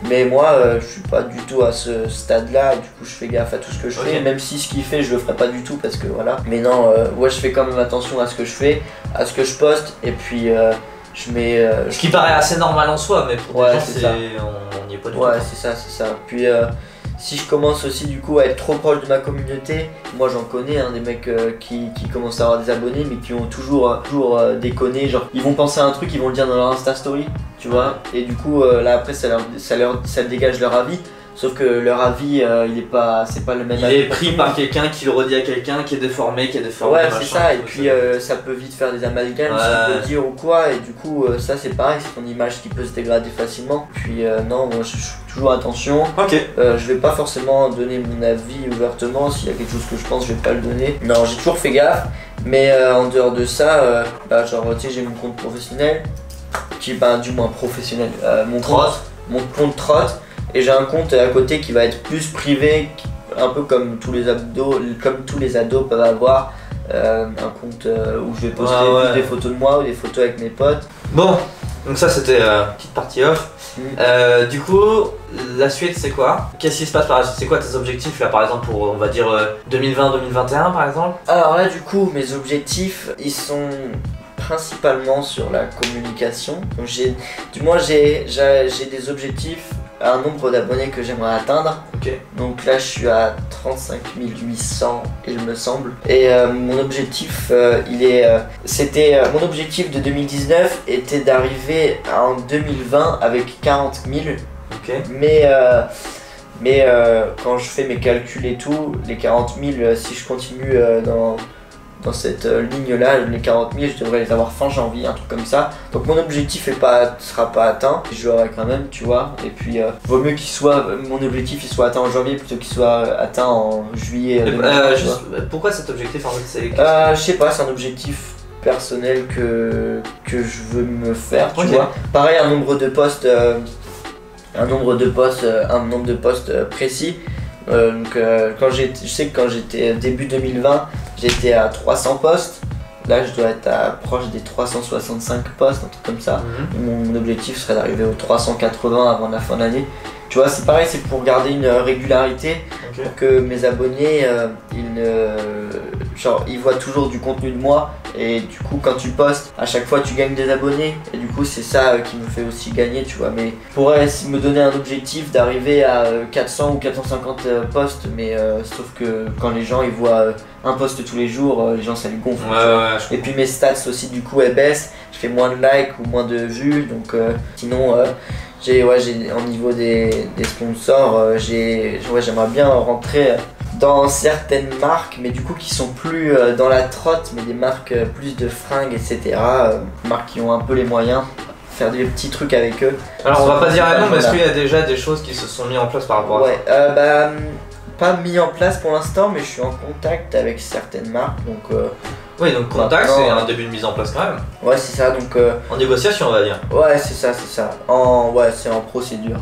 Mais moi, je suis pas du tout à ce stade-là. Du coup, je fais gaffe à tout ce que je fais. Même si ce qu'il fait, je le ferai pas du tout parce que voilà. Mais non, je fais quand même attention à ce que je fais, à ce que je poste. Et puis, je mets. Ce qui paraît assez normal en soi, mais pour des gens, on n'y est pas du tout. Ouais, c'est ça. Puis. Si je commence aussi du coup à être trop proche de ma communauté, moi j'en connais des mecs qui commencent à avoir des abonnés mais qui ont toujours déconné, genre ils vont penser à un truc, ils vont le dire dans leur Insta Story, tu vois, et du coup là après ça dégage leur avis. Sauf que leur avis, c'est pas le même avis. Il est pris par quelqu'un qui le redit à quelqu'un qui est déformé, Ouais, c'est ça, et puis ça peut vite faire des amalgames, si tu peux dire ou quoi, et du coup, ça c'est pareil, c'est ton image qui peut se dégrader facilement. Puis non, moi je fais toujours attention. Je vais pas forcément donner mon avis ouvertement, s'il y a quelque chose que je pense, je vais pas le donner. Non, j'ai toujours fait gaffe, mais en dehors de ça, genre, tu sais, j'ai mon compte professionnel, qui du moins professionnel, mon compte trotte. Et j'ai un compte à côté qui va être plus privé, un peu comme tous les ados peuvent avoir un compte où je vais poster plus des photos de moi ou des photos avec mes potes. Bon, donc ça c'était petite partie off. Du coup, la suite c'est quoi? Qu'est-ce qui se passe par la suite? C'est quoi tes objectifs là par exemple pour on va dire 2020-2021 par exemple? Alors là du coup mes objectifs ils sont principalement sur la communication. Donc j'ai des objectifs, un nombre d'abonnés que j'aimerais atteindre. Donc là je suis à 35 800 il me semble. Et mon objectif mon objectif de 2019 était d'arriver en 2020 avec 40 000. Mais quand je fais mes calculs et tout, les 40 000, si je continue dans cette ligne-là, les 40 000, je devrais les avoir fin janvier, un truc comme ça. Donc mon objectif sera pas atteint, je l'aurai quand même, tu vois. Et puis, vaut mieux mon objectif il soit atteint en janvier plutôt qu'il soit atteint en juillet. Pourquoi cet objectif en fait je sais pas, c'est un objectif personnel que je veux me faire, tu vois. Pareil, un nombre de postes précis. Je sais que quand j'étais début 2020, j'étais à 300 postes. Là, je dois être proche des 365 postes, un truc comme ça. Mon objectif serait d'arriver aux 380 avant la fin de l'année. Tu vois, c'est pareil, c'est pour garder une régularité, pour que mes abonnés, genre ils voient toujours du contenu de moi et du coup quand tu postes à chaque fois tu gagnes des abonnés et du coup c'est ça qui me fait aussi gagner, tu vois. Mais je pourrais me donner un objectif d'arriver à 400 ou 450 posts, mais sauf que quand les gens ils voient un post tous les jours, les gens ça les gonfle. Et puis mes stats aussi du coup elles baissent, je fais moins de likes ou moins de vues, donc sinon j'ai au niveau des sponsors, j'aimerais bien rentrer dans certaines marques, mais du coup qui sont plus dans la trotte, mais des marques plus de fringues, etc. Marques qui ont un peu les moyens, faire des petits trucs avec eux. Alors on va pas dire un nom, mais est-ce qu'il y a déjà des choses qui se sont mises en place par rapport à ça? Pas mis en place pour l'instant, mais je suis en contact avec certaines marques, donc oui, donc contact c'est un début de mise en place quand même. Ouais, c'est ça, donc en négociation on va dire. Ouais, c'est ça. C'est en procédure.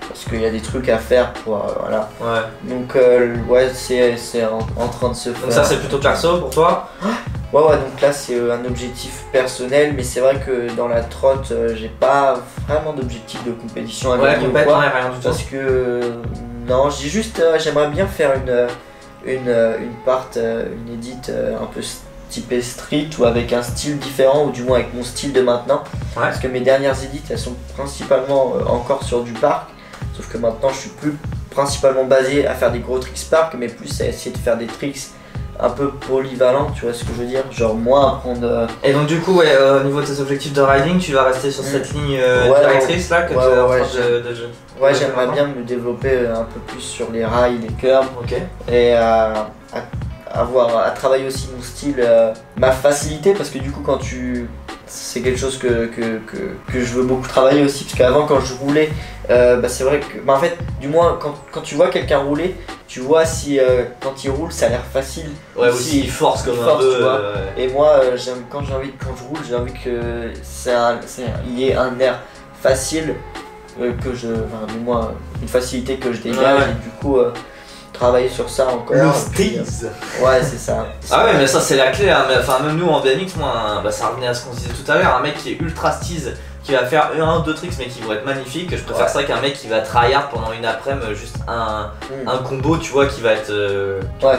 Parce qu'il y a des trucs à faire pour voilà. Ouais. Donc c'est en train de se faire. Donc ça c'est plutôt perso pour toi? Ouais, donc là c'est un objectif personnel, mais c'est vrai que dans la trotte, j'ai pas vraiment d'objectif de compétition à gagner ou quoi. Rien du tout. Parce que non, j'ai juste j'aimerais bien faire une edit un peu typé street ou avec un style différent, ou du moins avec mon style de maintenant. Ouais. Parce que mes dernières edits elles sont principalement encore sur du parc, sauf que maintenant je suis plus principalement basé à faire des gros tricks park, mais plus à essayer de faire des tricks un peu polyvalents, tu vois ce que je veux dire, genre moins apprendre. Et donc du coup au niveau de tes objectifs de riding, tu vas rester sur cette ligne directrice là que tu es en train de Ouais, j'aimerais bien me développer un peu plus sur les rails, les curbs, et à travailler aussi mon style, ma facilité, parce que du coup c'est quelque chose que je veux beaucoup travailler aussi, parce qu'avant quand je roulais, c'est vrai que en fait du moins quand tu vois quelqu'un rouler, tu vois si quand il roule ça a l'air facile, ou si il force comme un peu, tu vois. Et moi quand je roule, j'ai envie que il y ait un air facile, du moins une facilité que je dégage, et du coup travailler sur ça encore. Le steeze. Ouais, c'est ça. Ah ouais, mais ça c'est la clé, hein. Même nous en BMX, ça revenait à ce qu'on disait tout à l'heure, un mec qui est ultra steeze, qui va faire un ou deux tricks mais qui vont être magnifiques, je préfère ça qu'un mec qui va tryhard pendant une après-midi juste un combo, tu vois, qui va être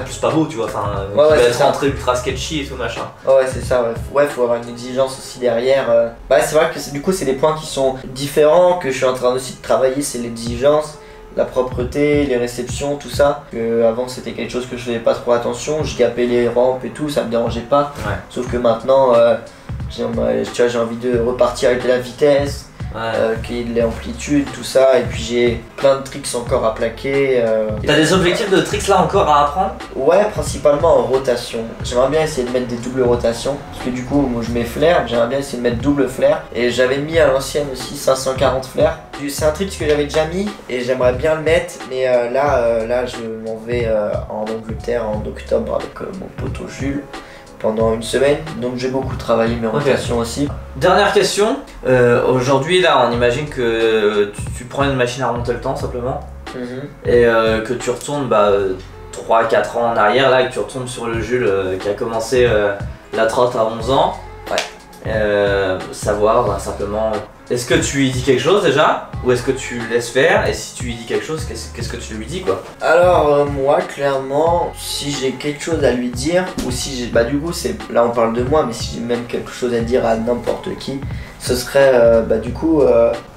plus pas beau, tu vois, qui va être rentré ultra sketchy et tout machin. Ouais, c'est ça, ouais, faut avoir une exigence aussi derrière. C'est vrai que du coup c'est des points qui sont différents, que je suis en train aussi de travailler, c'est l'exigence, la propreté, les réceptions, tout ça. Avant c'était quelque chose que je faisais pas trop attention, je gapais les rampes et tout, ça me dérangeait pas. Ouais. Sauf que maintenant j'ai envie de repartir avec de la vitesse, qu'il y ait de l'amplitude, tout ça, et puis j'ai plein de tricks encore à plaquer. T'as des objectifs de tricks là encore à apprendre? Ouais, principalement en rotation. J'aimerais bien essayer de mettre des doubles rotations, parce que du coup moi je mets flair, j'aimerais bien essayer de mettre double flair, et j'avais mis à l'ancienne aussi 540 flair. C'est un trick que j'avais déjà mis et j'aimerais bien le mettre, mais là je m'en vais en Angleterre en octobre avec mon poteau Jules pendant une semaine, donc j'ai beaucoup travaillé mes rotations aussi. Dernière question, aujourd'hui là on imagine que tu prends une machine à remonter le temps simplement, et que tu retournes 3-4 ans en arrière là, et que tu retournes sur le Jules qui a commencé la trotte à 11 ans. Savoir simplement, est-ce que tu lui dis quelque chose déjà, ou est-ce que tu laisses faire, et si tu lui dis quelque chose, qu'est-ce que tu lui dis quoi? Alors moi clairement, si j'ai quelque chose à lui dire, ou si j'ai, du coup là on parle de moi, mais si j'ai même quelque chose à dire à n'importe qui, ce serait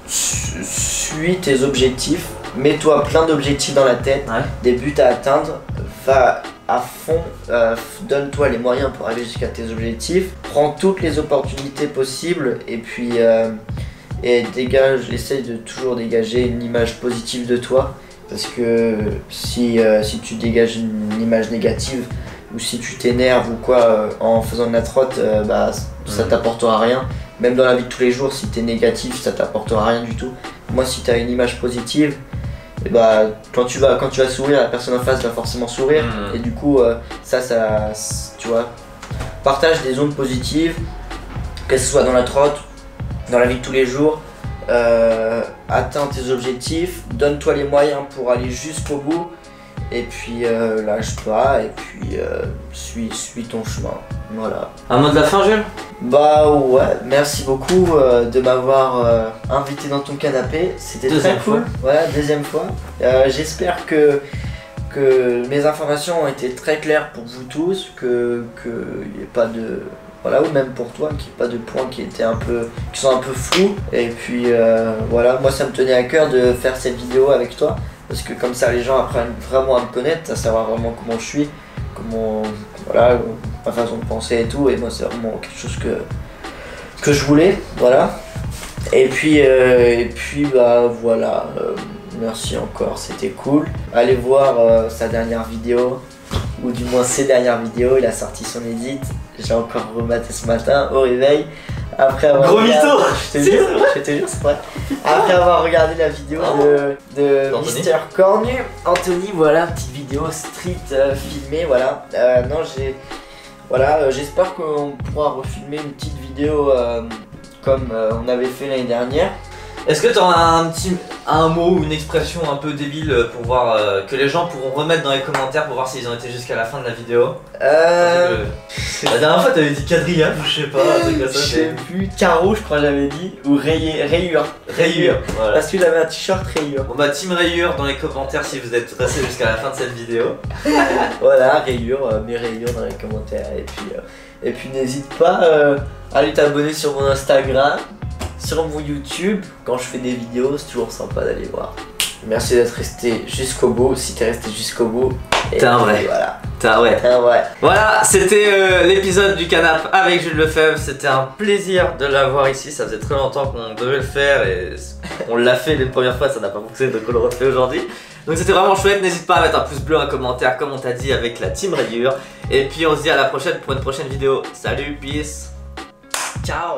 suis tes objectifs, mets-toi plein d'objectifs dans la tête, des buts à atteindre, va à fond, donne-toi les moyens pour aller jusqu'à tes objectifs, prends toutes les opportunités possibles, et puis essaye de toujours dégager une image positive de toi, parce que si tu dégages une image négative, ou si tu t'énerves ou quoi en faisant de la trotte, ça t'apportera rien. Même dans la vie de tous les jours, si t'es négatif, ça t'apportera rien du tout. Moi, si t'as une image positive, quand tu vas sourire, la personne en face va forcément sourire, et du coup tu vois, partage des ondes positives, que ce soit dans la trotte, dans la vie de tous les jours, atteins tes objectifs, donne-toi les moyens pour aller jusqu'au bout, et puis lâche-toi, et puis suis ton chemin. Voilà. Un mot de la fin, Jules? Ouais, merci beaucoup de m'avoir invité dans ton canapé, c'était très cool. Voilà, deuxième fois. J'espère que que mes informations ont été très claires pour vous tous, que y ait pas de voilà, ou même pour toi, qu'il n'y ait pas de points qui sont un peu flous. Et puis voilà, moi ça me tenait à cœur de faire cette vidéo avec toi, parce que comme ça les gens apprennent vraiment à me connaître, à savoir vraiment comment je suis, voilà, ma façon de penser et tout. Et moi c'est vraiment quelque chose que je voulais, voilà. Et puis bah voilà, merci encore, c'était cool. Allez voir sa dernière vidéo, ou du moins ses dernières vidéos. Il a sorti son edit, j'ai encore rematé ce matin au réveil. Après avoir Gros mytho. Je te jure, c'est vrai. Après avoir regardé la vidéo de Mister Cornu, Anthony, voilà, petite vidéo street filmée, voilà. Non, j'espère qu'on pourra refilmer une petite vidéo comme on avait fait l'année dernière. Est-ce que tu auras un mot ou une expression un peu débile pour voir que les gens pourront remettre dans les commentaires pour voir s'ils ont été jusqu'à la fin de la vidéo? La dernière fois t'avais dit quadrillage ou je sais pas, un truc comme ça. Je sais plus, carreau je crois que j'avais dit, ou rayure. Rayure, voilà. Parce que j'avais un t-shirt rayure. Bon bah team rayure dans les commentaires si vous êtes resté jusqu'à la fin de cette vidéo. Voilà, rayure, mes rayures dans les commentaires. Et puis n'hésite pas à aller t'abonner sur mon Instagram, sur mon YouTube. Quand je fais des vidéos, c'est toujours sympa d'aller voir. Merci d'être resté jusqu'au bout. Si t'es resté jusqu'au bout, t'es un vrai. Voilà. T'es un vrai. T'es un vrai. Voilà, c'était l'épisode du Canap avec Jules Lefebvre. C'était un plaisir de l'avoir ici. Ça faisait très longtemps qu'on devait le faire et on l'a fait les premières fois, ça n'a pas fonctionné, donc on le refait aujourd'hui. Donc c'était vraiment chouette. N'hésite pas à mettre un pouce bleu, un commentaire comme on t'a dit avec la team rayure. Et puis on se dit à la prochaine pour une prochaine vidéo. Salut, peace. Ciao.